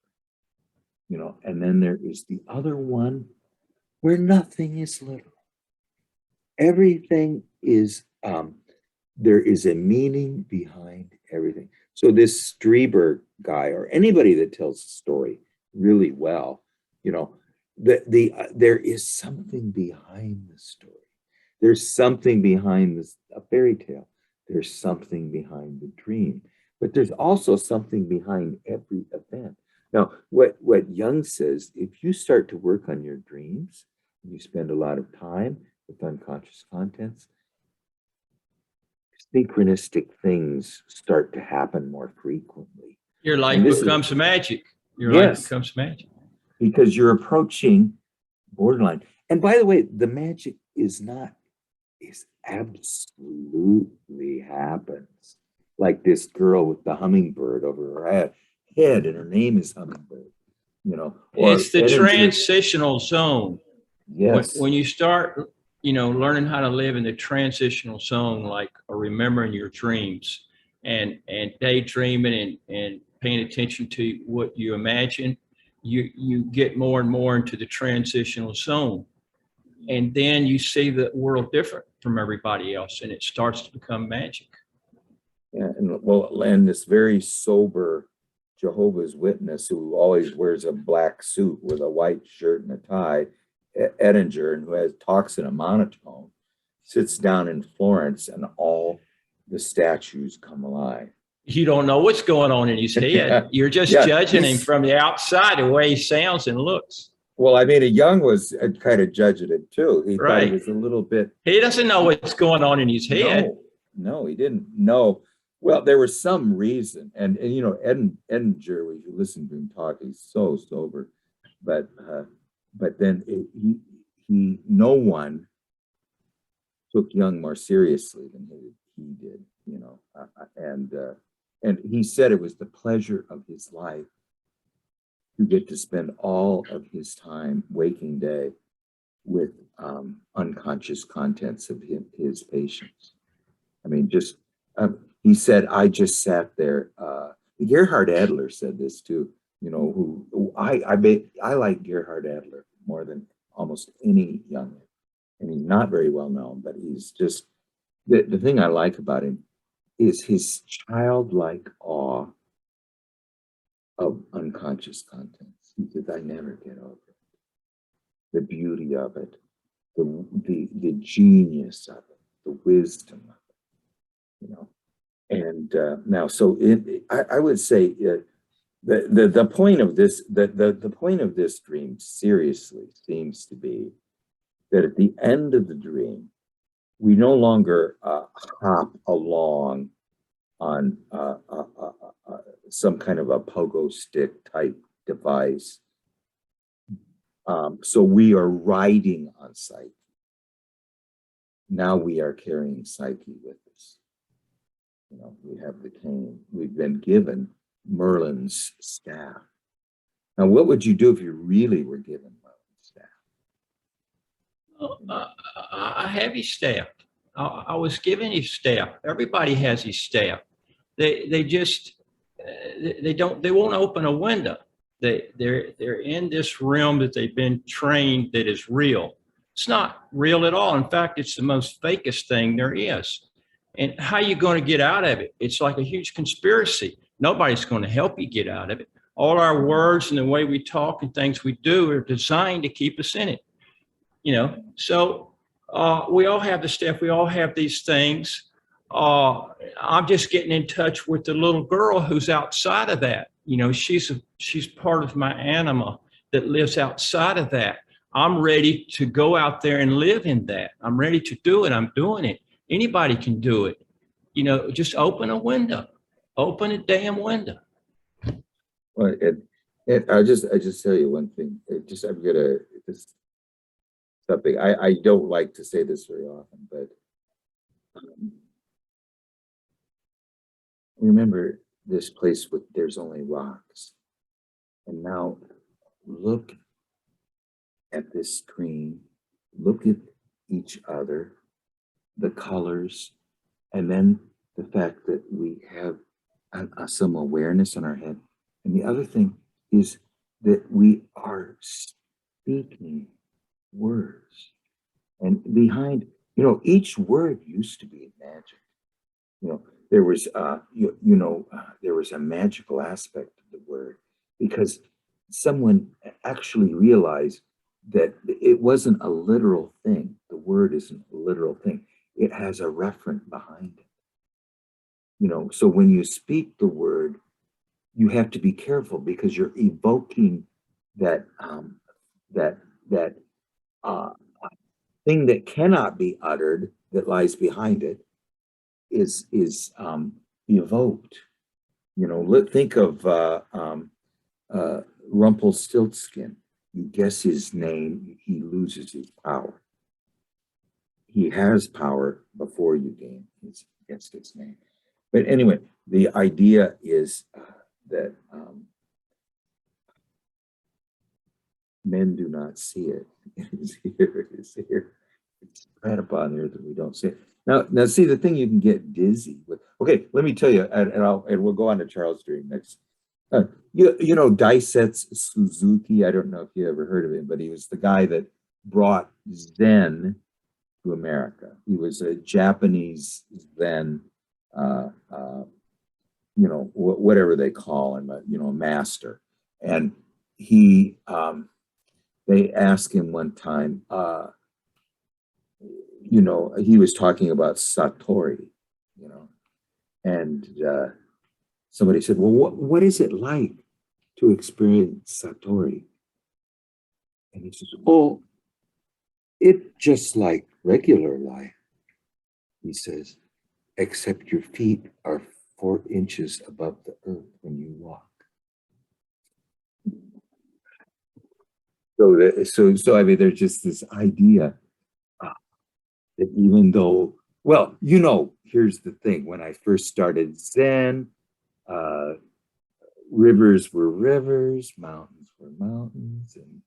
you know, and then there is the other one where nothing is literal. Everything is there is a meaning behind everything. So this Strieber guy, or anybody that tells a story really well, you know, there is something behind the story. There's something behind this, a fairy tale. There's something behind the dream, but there's also something behind every event. Now, what Jung says, if you start to work on your dreams, you spend a lot of time with unconscious contents, synchronistic things start to happen more frequently.
Your life becomes magic. Your life becomes magic.
Because you're approaching borderline. And by the way, the magic is absolutely happens. Like this girl with the hummingbird over her head, and her name is Hummingbird. You know,
it's the transitional zone.
Yes.
When you start, you know, learning how to live in the transitional zone, like remembering your dreams and daydreaming and paying attention to what you imagine, you get more and more into the transitional zone. And then you see the world different from everybody else, and it starts to become magic.
Yeah, and this very sober Jehovah's Witness who always wears a black suit with a white shirt and a tie, Ettinger, and who talks in a monotone, sits down in Florence, and all the statues come alive.
You don't know what's going on in his head. You're just judging him from the outside, the way he sounds and looks.
Well, I mean, Jung was kind of judging it too. He thought it was a little bit.
He doesn't know what's going on in his head.
No, he didn't know. Well, there was some reason, and you know, Ettinger, when you listen to him talk, he's so sober, but then no one took Jung more seriously than he did, you know, and he said it was the pleasure of his life to get to spend all of his time, waking day, with unconscious contents of his patients. I mean, just he said, I just sat there. Gerhard Adler said this too. You know, who I like Gerhard Adler more than almost any Jung, and he's not very well known, but he's just the thing I like about him is his childlike awe of unconscious contents. He said, I never get over it. The beauty of it, the genius of it, the wisdom of it, you know. And now, so I would say the point of this, the point of this dream seriously seems to be that at the end of the dream, we no longer hop along on some kind of a pogo stick type device. So we are riding on Psyche. Now we are carrying Psyche with us. You know, we have the cane. We've been given Merlin's staff. Now, what would you do if you really were given Merlin's staff?
I have his staff. I was given his staff. Everybody has his staff. They just they won't open a window. They're in this realm that they've been trained that is real. It's not real at all. In fact, it's the most fakest thing there is. And how are you going to get out of it? It's like a huge conspiracy. Nobody's going to help you get out of it. All our words and the way we talk and things we do are designed to keep us in it. You know, so we all have the stuff. We all have these things. I'm just getting in touch with the little girl who's outside of that. You know, she's part of my anima that lives outside of that. I'm ready to go out there and live in that. I'm ready to do it. I'm doing it. Anybody can do it. You know, just open a window. Open a damn window.
Well, I just tell you one thing. I'm gonna something. I don't like to say this very often, but remember this place with there's only rocks, and now look at this screen, look at each other, the colors, and then the fact that we have some awareness in our head. And the other thing is that we are speaking words. And behind, each word used to be magic. There was, there was a magical aspect of the word because someone actually realized that it wasn't a literal thing. The word isn't a literal thing. It has a referent behind it. So when you speak the word, you have to be careful because you're evoking that thing that cannot be uttered that lies behind it is evoked. Think of Rumpelstiltskin. You guess his name, he loses his power. He has power before you guess his name. But anyway, the idea is that men do not see it. It is here. It is here. It's right upon here that we don't see it. Now, see, the thing you can get dizzy with. Okay, let me tell you, and we'll go on to Charles Dream next. Daisetsu Suzuki. I don't know if you ever heard of him, but he was the guy that brought Zen to America. He was a Japanese Zen, whatever they call him, a master. And he, they asked him one time, he was talking about Satori, and somebody said, well, what is it like to experience Satori? And he says, oh, it's just like regular life, he says, except your feet are 4 inches above the earth when you walk. So I mean, there's just this idea that even though, well, here's the thing. When I first started Zen, rivers were rivers, mountains were mountains, and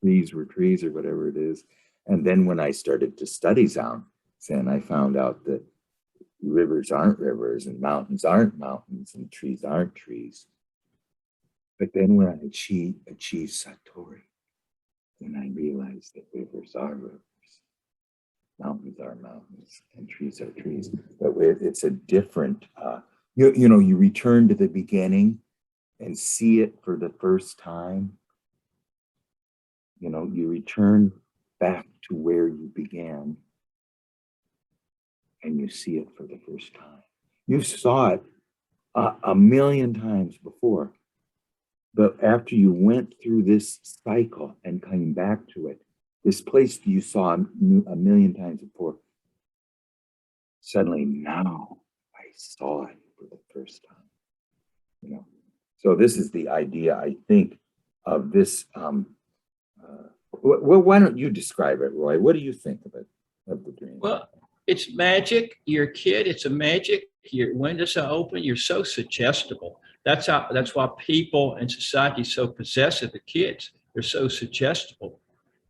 trees were trees, or whatever it is. And then when I started to study Zen, I found out that rivers aren't rivers, and mountains aren't mountains, and trees aren't trees. But then when I achieved Satori, then I realized that rivers are rivers, mountains are mountains, and trees are trees. But it's a different, you return to the beginning and see it for the first time. You return back to where you began and you see it for the first time. You saw it a million times before, but after you went through this cycle and came back to it, this place you saw a million times before, suddenly now I saw it for the first time. So this is the idea, I think, of this. Well, why don't you describe it, Roy? What do you think of it, of the dream?
Well, it's magic. You're a kid. It's a magic. Your windows are open. You're so suggestible. That's why people and society is so possessive of kids. They're so suggestible.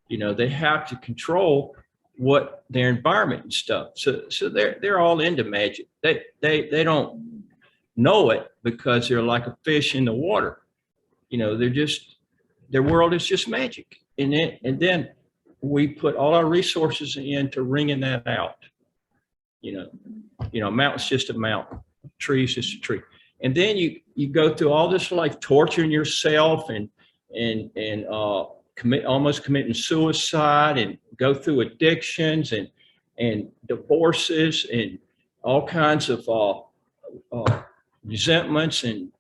They have to control what their environment and stuff. So they're all into magic. They don't know it because they're like a fish in the water. Their world is just magic. And then we put all our resources into wringing that out. Mountain's just a mountain, tree's just a tree. And then you go through all this life torturing yourself and almost committing suicide, and go through addictions and divorces and all kinds of resentments and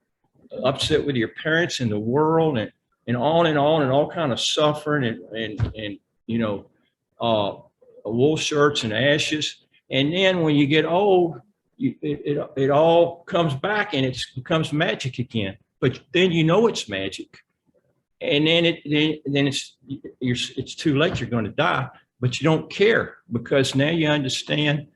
upset with your parents and the world and on and on, and all kind of suffering and wool shirts and ashes. And then when you get old, it all comes back and it becomes magic again. But then it's magic, and then it's too late. You're going to die, but you don't care because now you understand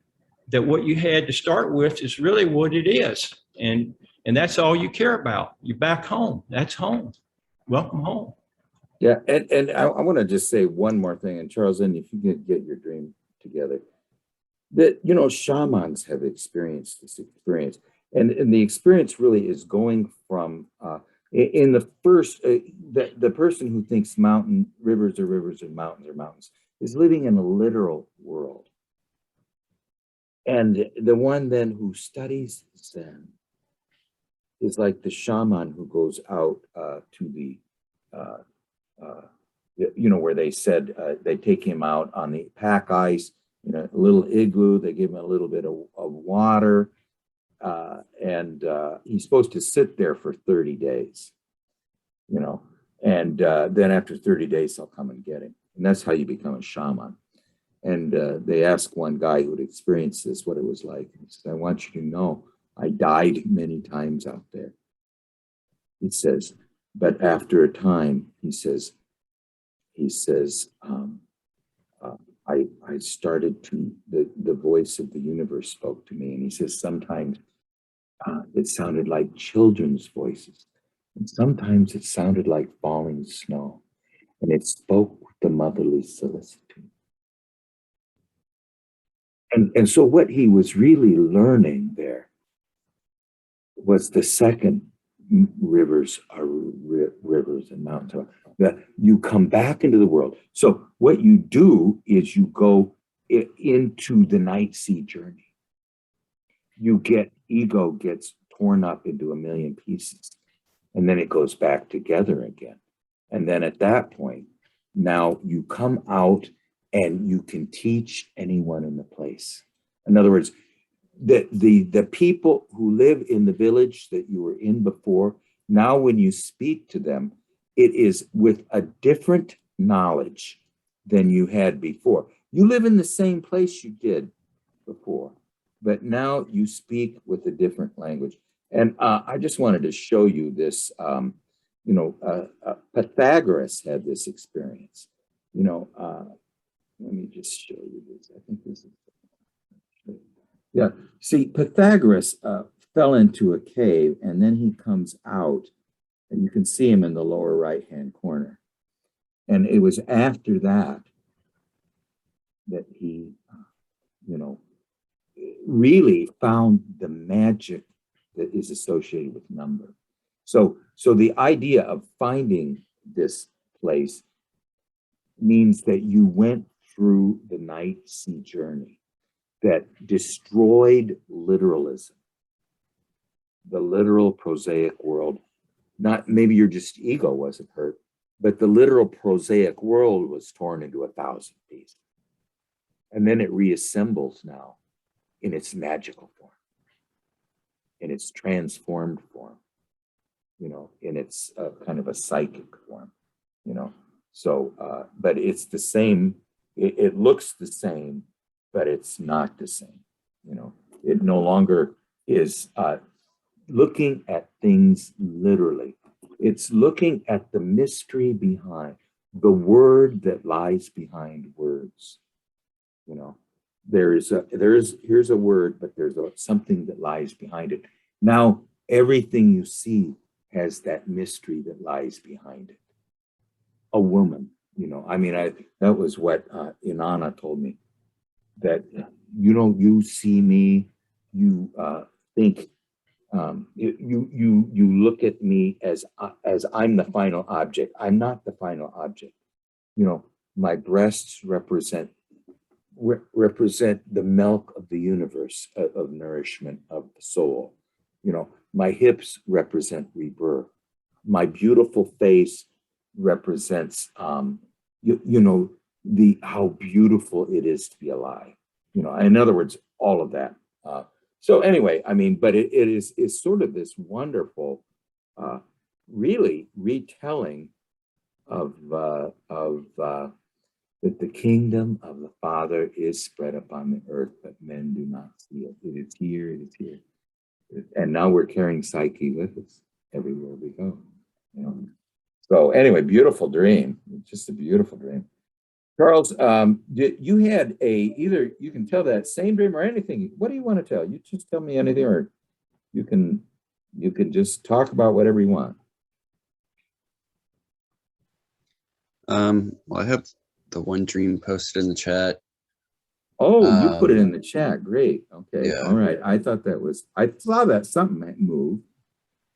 that what you had to start with is really what it is, and that's all you care about. You're back home. That's home. Welcome home.
Yeah, and I want to just say one more thing, and Charles, and if you can get your dream together, that shamans have experienced this experience, and the experience really is going from in the first the person who thinks rivers are rivers and mountains are mountains is living in a literal world, and the one then who studies Zen is like the shaman who goes out to the uh, uh, where they said they take him out on the pack ice in a little igloo. They give him a little bit of water, and he's supposed to sit there for 30 days, and then after 30 days, they'll come and get him. And that's how you become a shaman. And they asked one guy who had experienced this what it was like. He said, I want you to know, I died many times out there. He says, but after a time, he says, I started to, the voice of the universe spoke to me. And he says, sometimes it sounded like children's voices. And sometimes it sounded like falling snow. And it spoke with the motherly solicitude. And so what he was really learning there was the second rivers are rivers and mountains. That you come back into the world. So what you do is you go into the night sea journey. Ego gets torn up into a million pieces, and then it goes back together again. And then at that point, now you come out and you can teach anyone in the place. In other words, the people who live in the village that you were in before, now when you speak to them, it is with a different knowledge than you had before. You live in the same place you did before, but now you speak with a different language. And I just wanted to show you this. Pythagoras had this experience. Let me just show you this. I think this is. Yeah, see, Pythagoras fell into a cave, and then he comes out, and you can see him in the lower right-hand corner. And it was after that that he, really found the magic that is associated with number. So the idea of finding this place means that you went through the night sea journey that destroyed literalism, the literal prosaic world. Not maybe your just ego wasn't hurt, but the literal prosaic world was torn into 1,000 pieces. And then it reassembles now in its magical form, in its transformed form, in its kind of a psychic form, So, but it's the same, it looks the same, but it's not the same. It no longer is looking at things literally. It's looking at the mystery behind the word that lies behind words. Here's a word, but there's something that lies behind it. Now, everything you see has that mystery that lies behind it. A woman, that was what Inanna told me, that you see me, you think, you look at me as I'm the final object. I'm not the final object. My breasts represent the milk of the universe, of nourishment of the soul. My hips represent rebirth. My beautiful face represents how beautiful it is to be alive. In other words, all of that. So anyway, but it's sort of this wonderful, really retelling of that the kingdom of the Father is spread upon the earth, but men do not see it. It is here, it is here. And now we're carrying Psyche with us everywhere we go. So anyway, beautiful dream. Just a beautiful dream. Charles, you had either you can tell that same dream or anything. What do you want to tell? You just tell me anything, or you can just talk about whatever you want.
Well, I have the one dream posted in the chat.
Oh, you put it in the chat. Great. Okay.
Yeah.
All right. I thought that was, I saw that something might move.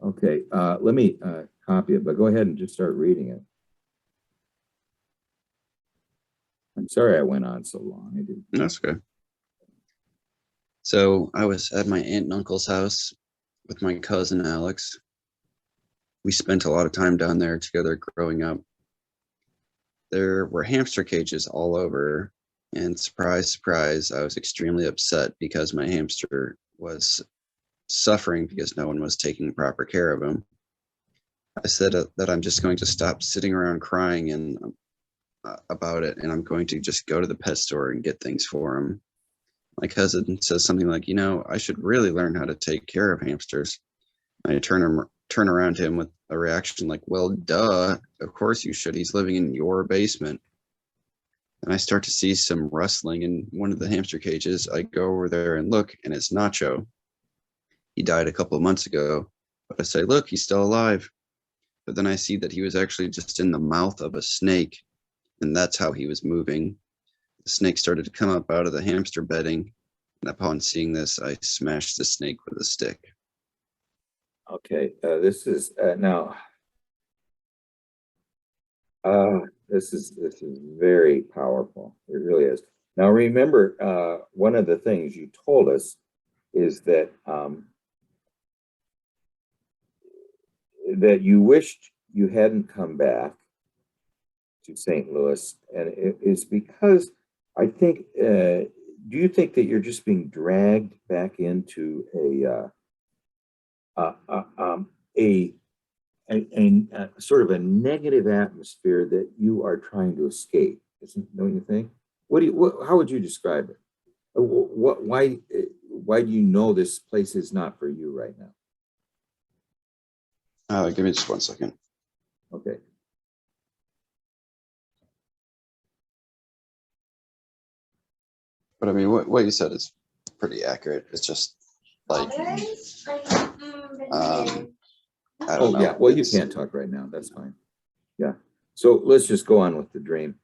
Okay. Let me copy it, but go ahead and just start reading it. I'm sorry I went on so long. I didn't.
That's okay. So I was at my aunt and uncle's house with my cousin Alex. We spent a lot of time down there together growing up. There were hamster cages all over, and surprise, surprise, I was extremely upset because my hamster was suffering because no one was taking proper care of him. I said that I'm just going to stop sitting around crying and about it, and I'm going to just go to the pet store and get things for him. My cousin says something like, you know, I should really learn how to take care of hamsters. I turn around to him with a reaction like, well, duh, of course you should. He's living in your basement. And I start to see some rustling in one of the hamster cages. I go over there and look, and it's Nacho. He died a couple of months ago, but I say, look, he's still alive. But then I see that he was actually just in the mouth of a snake, and that's how he was moving. The snake started to come up out of the hamster bedding, and upon seeing this, I smashed the snake with a stick.
Okay, this is now. This is very powerful. It really is. Now remember, one of the things you told us is that that you wished you hadn't come back to St. Louis, and it is because I think. Do you think that you're just being dragged back into a sort of a negative atmosphere that you are trying to escape? Don't you think? How would you describe it? Why do you know this place is not for you right now?
Give me just 1 second.
Okay.
But I mean, what you said is pretty accurate. It's just like, I don't know.
Yeah, well, you can't talk right now. That's fine. Yeah. So let's just go on with the dream.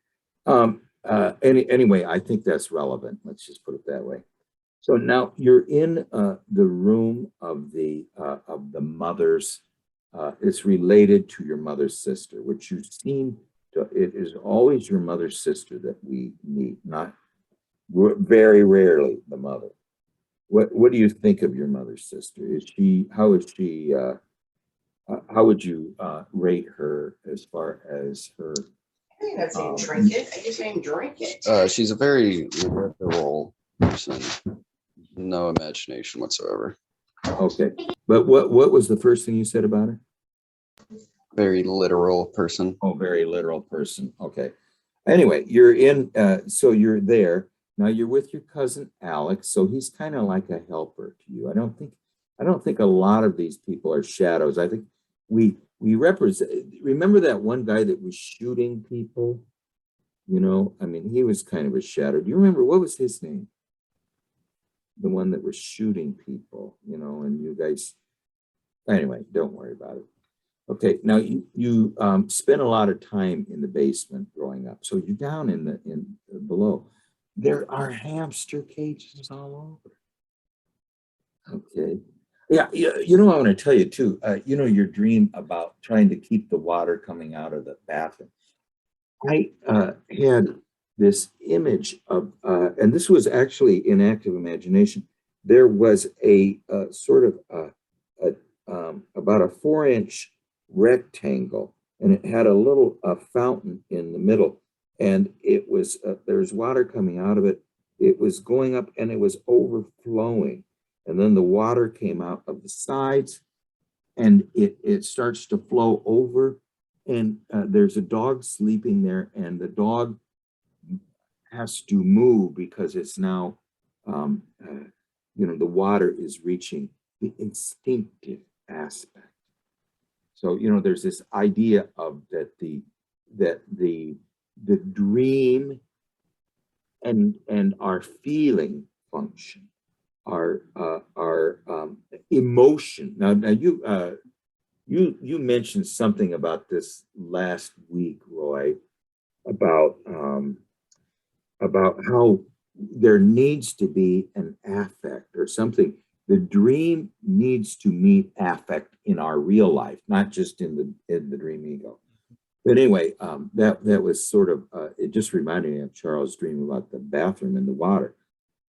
Anyway, I think that's relevant. Let's just put it that way. So now you're in the room of the mother's. It's related to your mother's sister, which you seem to. It is always your mother's sister that we meet, not very rarely the mother. What do you think of your mother's sister? How is she? How would you rate her as far as her?
I think that's saying drink it. I just saying drink it.
She's a very liberal person. No imagination whatsoever.
Okay, but what was the first thing you said about her?
Very literal person.
Oh, very literal person. Okay. Anyway, you're in. So you're there now. You're with your cousin Alex. So he's kind of like a helper to you. I don't think a lot of these people are shadows. I think we represent. Remember that one guy that was shooting people? You know, I mean, he was kind of a shadow. Do you remember what was his name? The one that was shooting people, you know, and you guys. Anyway, don't worry about it. Okay, now you spent a lot of time in the basement growing up, so you're down in below. There are hamster cages all over. Okay, yeah, you know, I want to tell you too. You know, your dream about trying to keep the water coming out of the bathroom. I had this image of, and this was actually in active imagination. There was a sort of about a 4-inch rectangle, and it had a little fountain in the middle, and it was there's water coming out of it. It was going up and it was overflowing, and then the water came out of the sides, and it starts to flow over, and there's a dog sleeping there, and the dog has to move because it's now you know, the water is reaching the instinctive aspect. So, you know, there's this idea of that the dream and our feeling function, our emotion. Now you mentioned something about this last week, Roy, about how there needs to be an affect or something. The dream needs to meet affect in our real life, not just in the dream ego. But anyway, that was sort of, it just reminded me of Charles' dream about the bathroom and the water.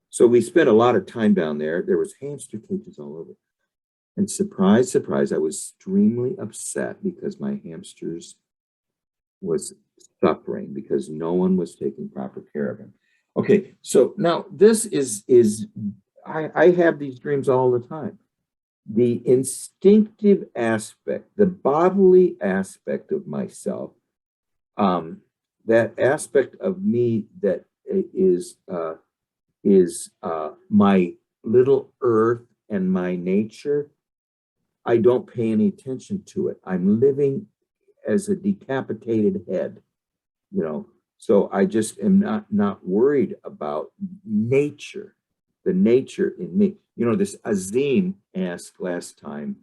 So we spent a lot of time down there. There was hamster cages all over. And surprise, surprise, I was extremely upset because my hamsters was suffering because no one was taking proper care of him. Okay, so now this is I have these dreams all the time. The instinctive aspect, the bodily aspect of myself, that aspect of me that is my little earth and my nature, I don't pay any attention to it. I'm living as a decapitated head, you know. So I just am not worried about nature, the nature in me. You know, this Azim asked last time,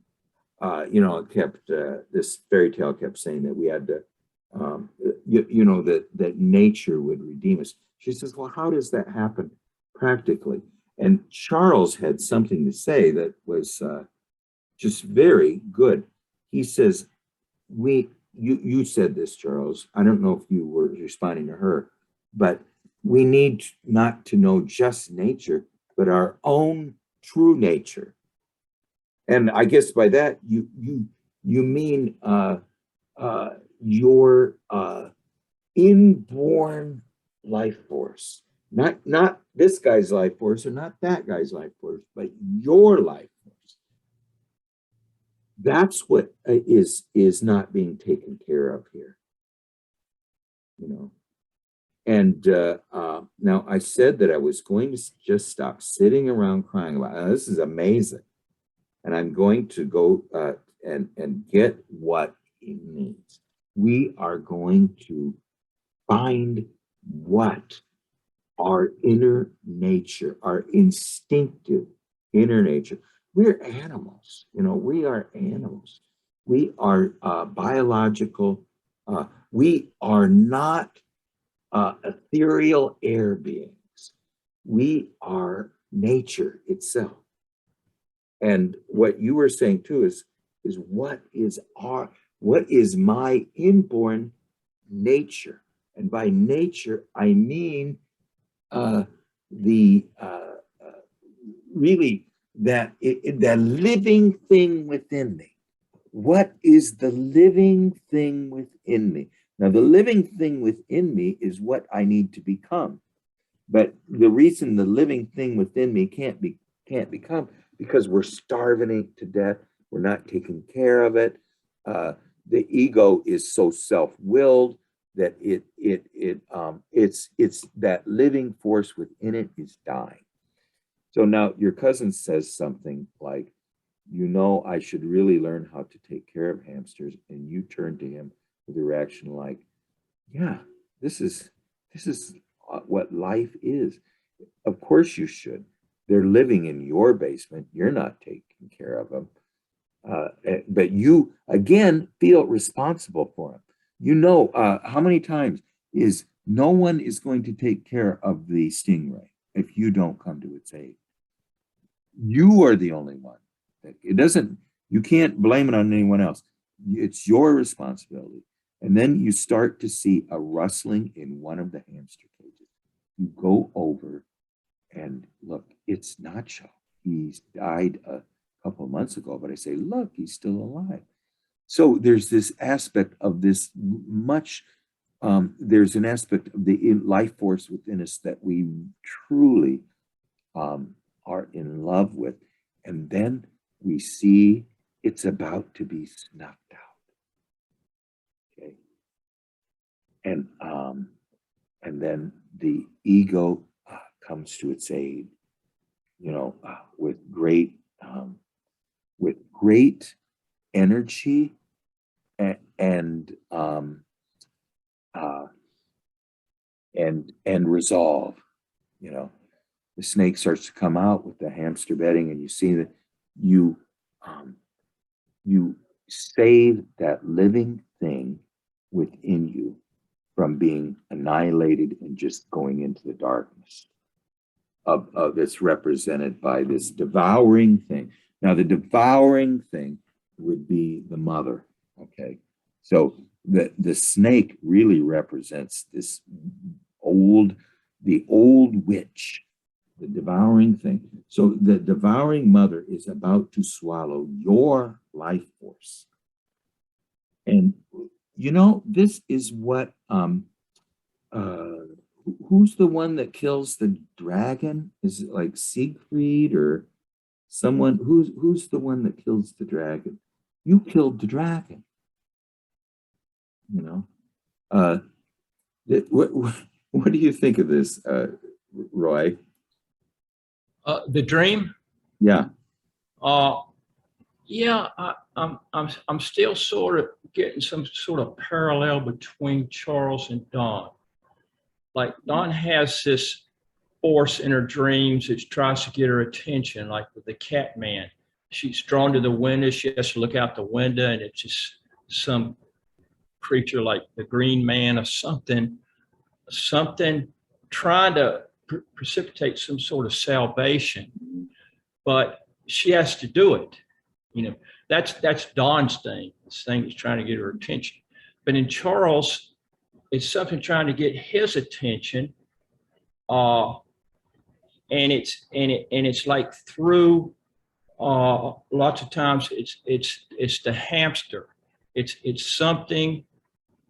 you know, it kept, this fairy tale kept saying that we had to, you know, that nature would redeem us. She says, well, how does that happen practically? And Charles had something to say that was just very good. He says, you said this, Charles. I don't know if you were responding to her, but we need not to know just nature, but our own true nature. And I guess by that you mean your inborn life force, not this guy's life force or not that guy's life force, but your life force. That's what is not being taken care of here, you know. And now I said that I was going to just stop sitting around crying about, oh, this is amazing, and I'm going to go and get what he needs. We are going to find what our inner nature, our instinctive inner nature. We're animals, you know, we are animals. We are biological. We are not ethereal air beings. We are nature itself. And what you were saying too is what is my inborn nature? And by nature, I mean really that living thing within me. What is the living thing within me? Now, the living thing within me is what I need to become. But the reason the living thing within me can't become, because we're starving it to death. We're not taking care of it. The ego is so self-willed that it's that living force within it is dying. So now your cousin says something like, you know, I should really learn how to take care of hamsters, and you turn to him with a reaction like, yeah, this is what life is. Of course you should. They're living in your basement. You're not taking care of them. But you, again, feel responsible for them. You know, how many times is no one is going to take care of the stingray if you don't come to its aid? You are the only one. It doesn't, you can't blame it on anyone else. It's your responsibility. And then you start to see a rustling in one of the hamster cages. You go over and look, it's Nacho. He's died a couple of months ago, but I say, look, he's still alive. So there's this aspect of this much, there's an aspect of the life force within us that we truly are in love with. And then we see it's about to be snuffed out. Okay. And then the ego comes to its aid, you know, with great energy and resolve. You know, the snake starts to come out with the hamster bedding, and you see that you save that living thing within you, from being annihilated and just going into the darkness of that's represented by this devouring thing. Now, the devouring thing would be the mother. Okay. So the snake really represents this the old witch, the devouring thing. So the devouring mother is about to swallow your life force. And you know, this is what who's the one that kills the dragon? Is it like Siegfried or someone? Who's the one that kills the dragon? You killed the dragon. You know, what do you think of this, Roy?
The dream.
Yeah.
Yeah, I'm still sort of getting some sort of parallel between Charles and Dawn. Like Dawn has this force in her dreams that tries to get her attention, like with the cat man. She's drawn to the window. She has to look out the window, and it's just some creature like the Green Man or something trying to precipitate some sort of salvation. But she has to do it. You know, that's Dawn's thing. This thing is trying to get her attention. But in Charles, it's something trying to get his attention. And it's like through lots of times it's the hamster. It's something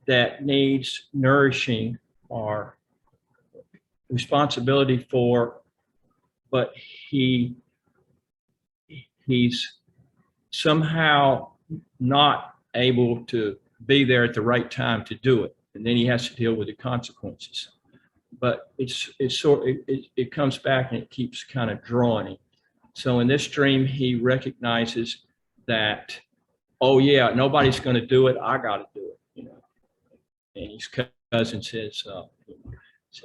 that needs nourishing or responsibility for, but he's somehow not able to be there at the right time to do it, and then he has to deal with the consequences. But it comes back and it keeps kind of drawing him. So in this dream, he recognizes that, oh yeah, nobody's going to do it. I got to do it, you know. And his cousin says,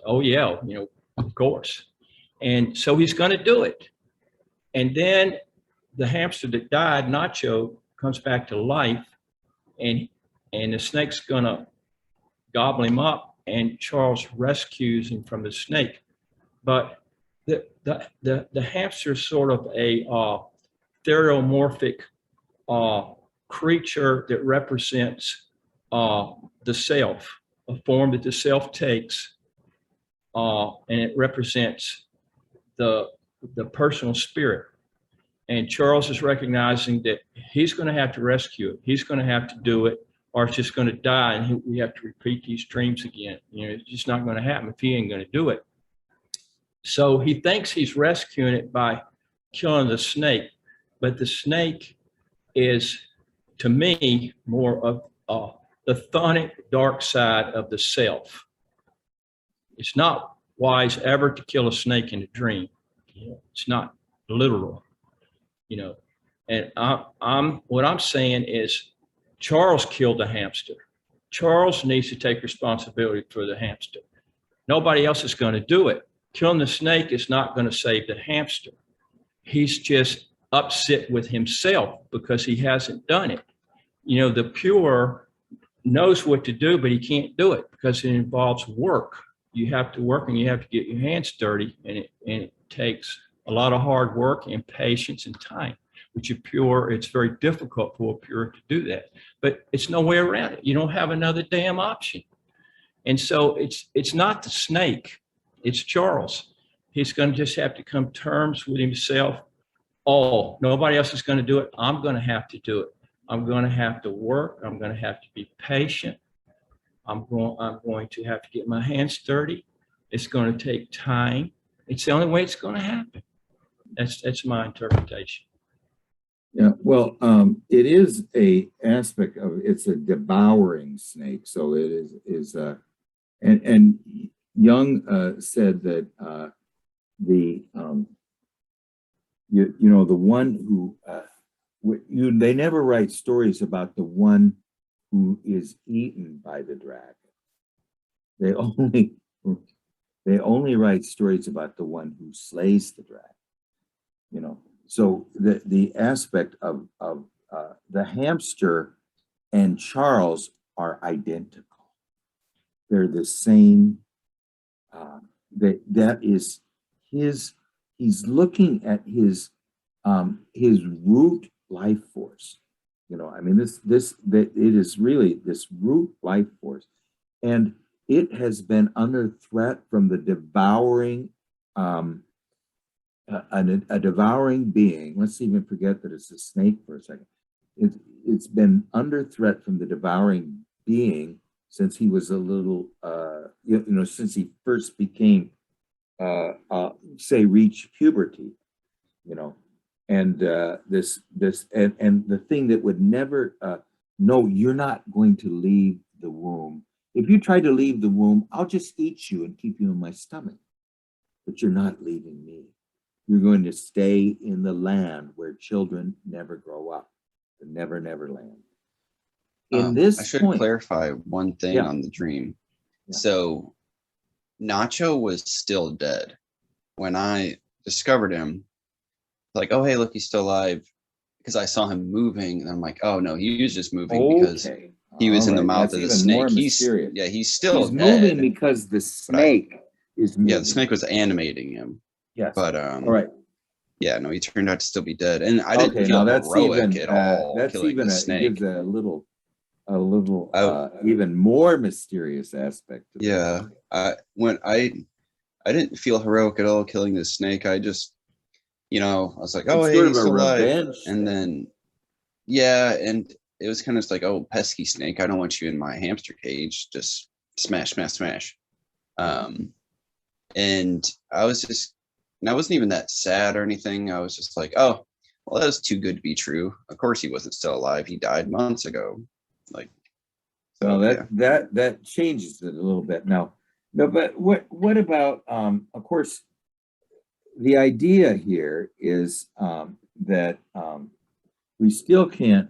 oh yeah, you know, of course. And so he's going to do it. And then the hamster that died, Nacho, comes back to life, and the snake's going to gobble him up, and Charles rescues him from the snake. But the hamster is sort of a theromorphic creature that represents the self, a form that the self takes, and it represents the personal spirit. And Charles is recognizing that he's going to have to rescue it. He's going to have to do it, or it's just going to die, and we have to repeat these dreams again. You know, it's just not going to happen if he ain't going to do it. So he thinks he's rescuing it by killing the snake, but the snake is, to me, more of the chthonic dark side of the self. It's not wise ever to kill a snake in a dream. You know, it's not literal. You know, and what I'm saying is Charles killed the hamster. Charles needs to take responsibility for the hamster. Nobody else is going to do it. Killing the snake is not going to save the hamster. He's just upset with himself because he hasn't done it. You know, the pure knows what to do, but he can't do it because it involves work. You have to work and you have to get your hands dirty, and it takes a lot of hard work and patience and time. Which a pure, it's very difficult for a pure to do that, but it's no way around it. You don't have another damn option. And so it's not the snake, it's Charles. He's going to just have to come to terms with himself. Oh, nobody else is going to do it. I'm going to have to do it. I'm going to have to work. I'm going to have to be patient. I'm going to have to get my hands dirty. It's going to take time. It's the only way it's going to happen. That's my interpretation.
Yeah, well, it is a aspect of, it's a devouring snake. So it is and Jung said that the you know, the one who they never write stories about the one who is eaten by the dragon. They only write stories about the one who slays the dragon. You know. So the aspect of the hamster and Charles are identical. they're the same. That is he's looking at his root life force. You know, I mean, that it is really this root life force, and it has been under threat from the devouring, a devouring being. Let's even forget that it's a snake for a second. It's been under threat from the devouring being since he was a little, since he first became, reached puberty, and and the thing that would never, no, you're not going to leave the womb. If you try to leave the womb, I'll just eat you and keep you in my stomach. But you're not leaving me. You're going to stay in the land where children never grow up, the never land.
I should clarify one thing on the dream.
Yeah.
So Nacho was still dead when I discovered him. Like, oh, hey, look, he's still alive, because I saw him moving, and I'm like, oh no, he was just moving because he was in the mouth of the snake. He's still
he's
dead.
moving because the snake is moving.
Yeah, the snake was animating him.
Yes.
But
all right.
Yeah, no, he turned out to still be dead, and I didn't feel heroic at all.
That's
killing
even
the snake.
gives a little even more mysterious aspect to
Yeah, I didn't feel heroic at all killing this snake. I just, I was like, oh,
It's
hey,
sort of
he's
a
still alive.
revenge
And then, yeah, and it was kind of just like, oh, pesky snake, I don't want you in my hamster cage. Just smash, smash, smash. And I wasn't even that sad or anything. I was just like, oh, well, that was too good to be true. Of course he wasn't still alive. He died months ago. Like,
so that changes it a little bit now. No, but what about of course the idea here is that we still can't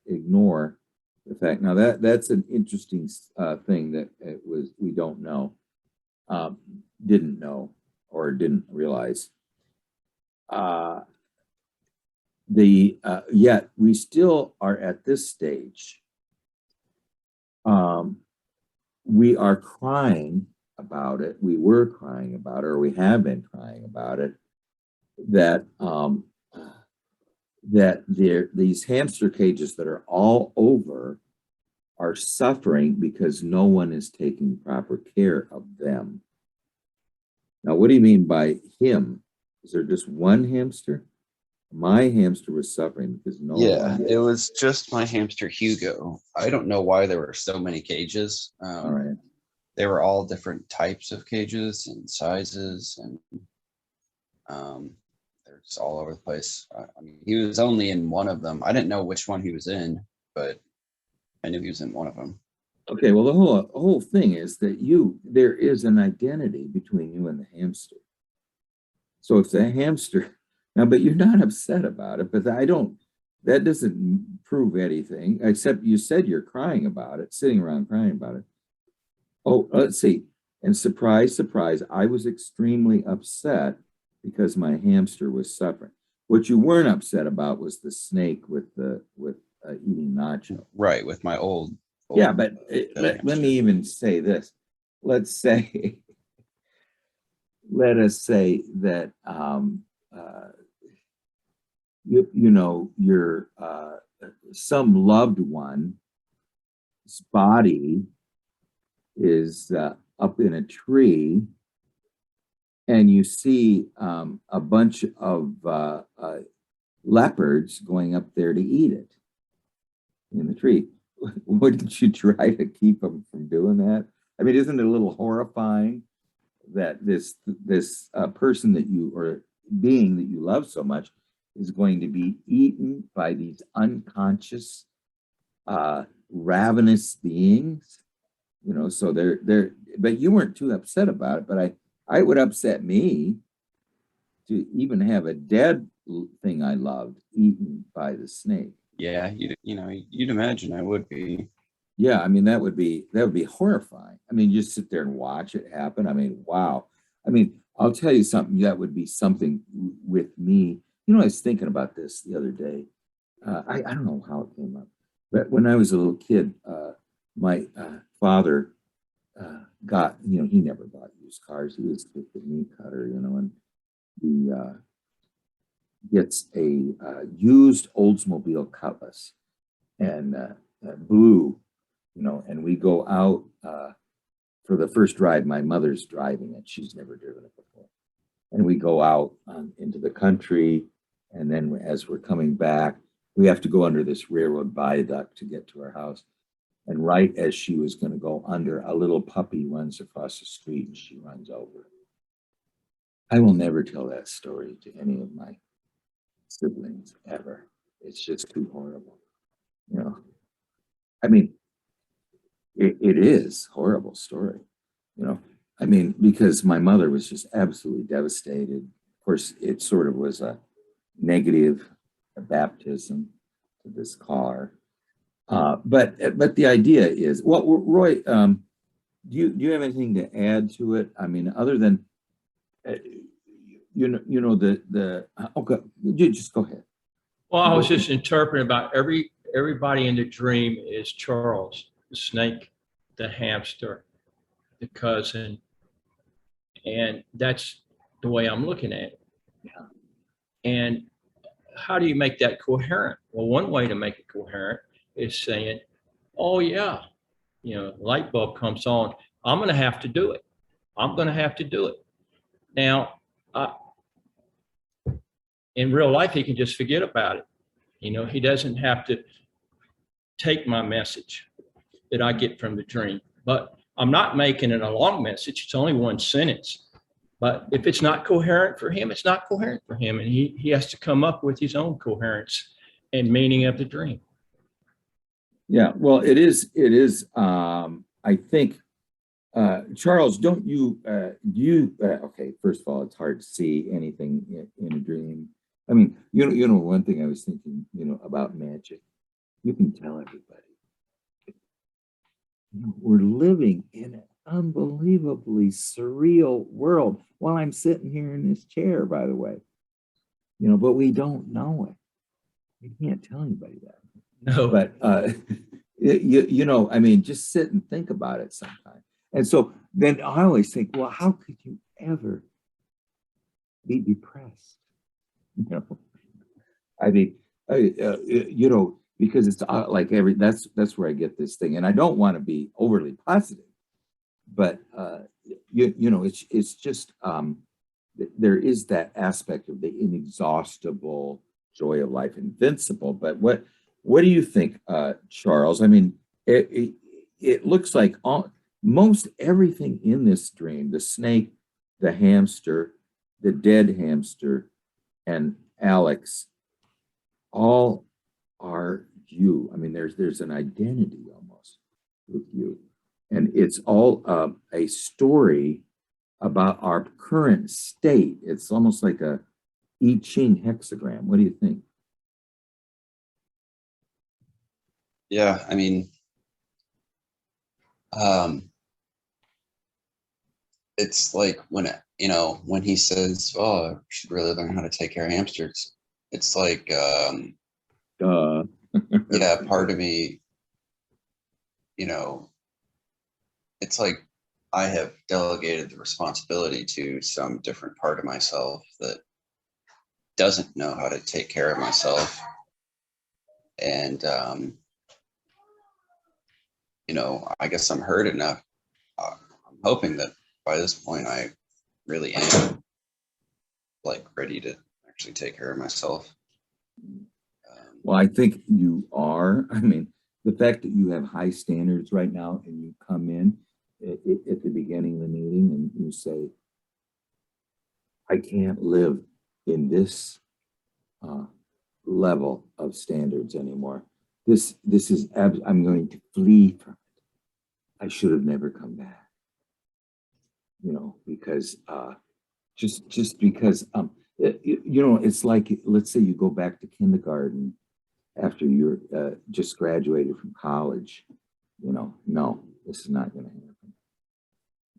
ignore the fact. Now that's an interesting thing that we don't know, didn't know, or didn't realize. Yet we still are at this stage. We are crying about it. We were crying about it, or we have been crying about it. That these hamster cages that are all over are suffering because no one is taking proper care of them. Now, what do you mean by him? Is there just one hamster? My hamster was suffering because no one.
It was just my hamster Hugo. I don't know why there were so many cages.
All right.
They were all different types of cages and sizes, and they're just all over the place. I mean, he was only in one of them. I didn't know which one he was in, but I knew he was in one of them.
Okay, well, the whole thing is that there is an identity between you and the hamster. So if the hamster now, but you're not upset about it, but that doesn't prove anything, except you said you're crying about it, sitting around crying about it. Oh, let's see. And surprise, surprise, I was extremely upset because my hamster was suffering. What you weren't upset about was the snake with eating Nacho.
Right, with my old
yeah, but let me even say this. Let us say that your some loved one's body is up in a tree, and you see a bunch of leopards going up there to eat it in the tree. Wouldn't you try to keep them from doing that? I mean, isn't it a little horrifying that this person that you, or being that you love so much, is going to be eaten by these unconscious, ravenous beings? So they're, but you weren't too upset about it, but I would upset me to even have a dead thing I loved eaten by the snake.
Yeah, you'd imagine I would be.
Yeah, I mean, that would be horrifying. I mean, just sit there and watch it happen. I mean, wow. I mean, I'll tell you something, that would be something with me. I was thinking about this the other day. I don't know how it came up, but when I was a little kid, my father got, you know, he never bought used cars. He was just a meat cutter, you know, and he gets a used Oldsmobile Cutlass and blue, you know, and we go out for the first ride. My mother's driving it. She's never driven it before. And we go out into the country. And then as we're coming back, we have to go under this railroad viaduct to get to our house. And right as she was going to go under, a little puppy runs across the street and she runs over. I will never tell that story to any of my siblings ever. It's just too horrible. You know, I mean, it is a horrible story, you know. I mean, because my mother was just absolutely devastated. Of course, it sort of was a negative baptism to this car. But the idea is, well, Roy, do you have anything to add to it? I mean, other than you know okay, you just go ahead.
Well, I was just interpreting about everybody in the dream is Charles, the snake, the hamster, the cousin, and that's the way I'm looking at it.
Yeah.
And how do you make that coherent? Well, one way to make it coherent is saying, oh yeah, you know, light bulb comes on. I'm going to have to do it. I'm going to have to do it. Now, in real life, he can just forget about it. You know, he doesn't have to take my message that I get from the dream, but I'm not making it a long message. It's only one sentence. But if it's not coherent for him, it's not coherent for him. And he has to come up with his own coherence and meaning of the dream.
Yeah, well, it is, I think, Charles, don't you, okay, first of all, it's hard to see anything in a dream. I mean, you know, one thing I was thinking, you know, about magic, you can tell everybody. You know, we're living in an unbelievably surreal world while I'm sitting here in this chair, by the way, you know, but we don't know it. We can't tell anybody that.
No.
But you know, I mean, just sit and think about it sometime. And so then I always think, well, how could you ever be depressed? You know, I mean, you know, because it's like that's where I get this thing, and I don't want to be overly positive, but you know, it's just there is that aspect of the inexhaustible joy of life, invincible. But what do you think, Charles? I mean, it looks like most everything in this dream, the snake, the hamster, the dead hamster, and Alex, all are you. I mean, there's an identity almost with you. And it's all a story about our current state. It's almost like a I Ching hexagram. What do you think?
Yeah, I mean, it's like when you know, when he says, "Oh, I should really learn how to take care of hamsters," it's like, yeah, part of me, you know, it's like I have delegated the responsibility to some different part of myself that doesn't know how to take care of myself, and you know, I guess I'm hurt enough. I'm hoping that by this point I really am like ready to actually take care of myself.
Well, I think you are. I mean, the fact that you have high standards right now and you come in at the beginning of the meeting and you say, I can't live in this level of standards anymore. This is, I'm going to flee from it. I should have never come back. You know, because just because, you know, it's like, let's say you go back to kindergarten after you're just graduated from college, you know, no, this is not going to happen.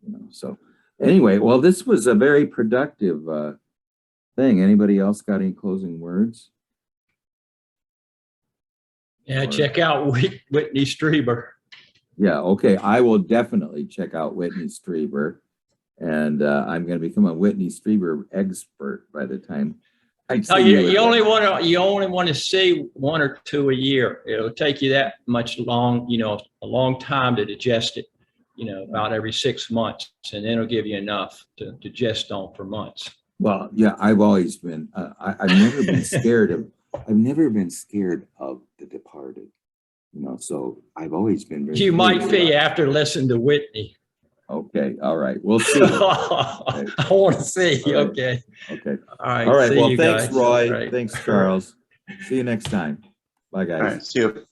You know, so anyway, well, this was a very productive thing. Anybody else got any closing words?
Yeah, check out Whitney Strieber.
Yeah, okay, I will definitely check out Whitney Strieber. And I'm gonna become a Whitney Strieber expert by the time. I
No,
see
you,
at
you only want to, you only want to see 1 or 2 a year. It'll take you that much long, a long time to digest it, about every 6 months, and then it'll give you enough to digest on for months.
Well, yeah, I've always been, I've never been scared of, I've never been scared of The Departed. So I've always been very.
You might
curious
be
about-
after listening to Whitney.
Okay, all right, we'll see.
I want to see.
All right.
Okay.
Okay,
All right.
all right,
see
well,
you
thanks,
guys.
Roy.
Right.
Thanks, Charles. See you next time. Bye,
All
guys.
right, see you.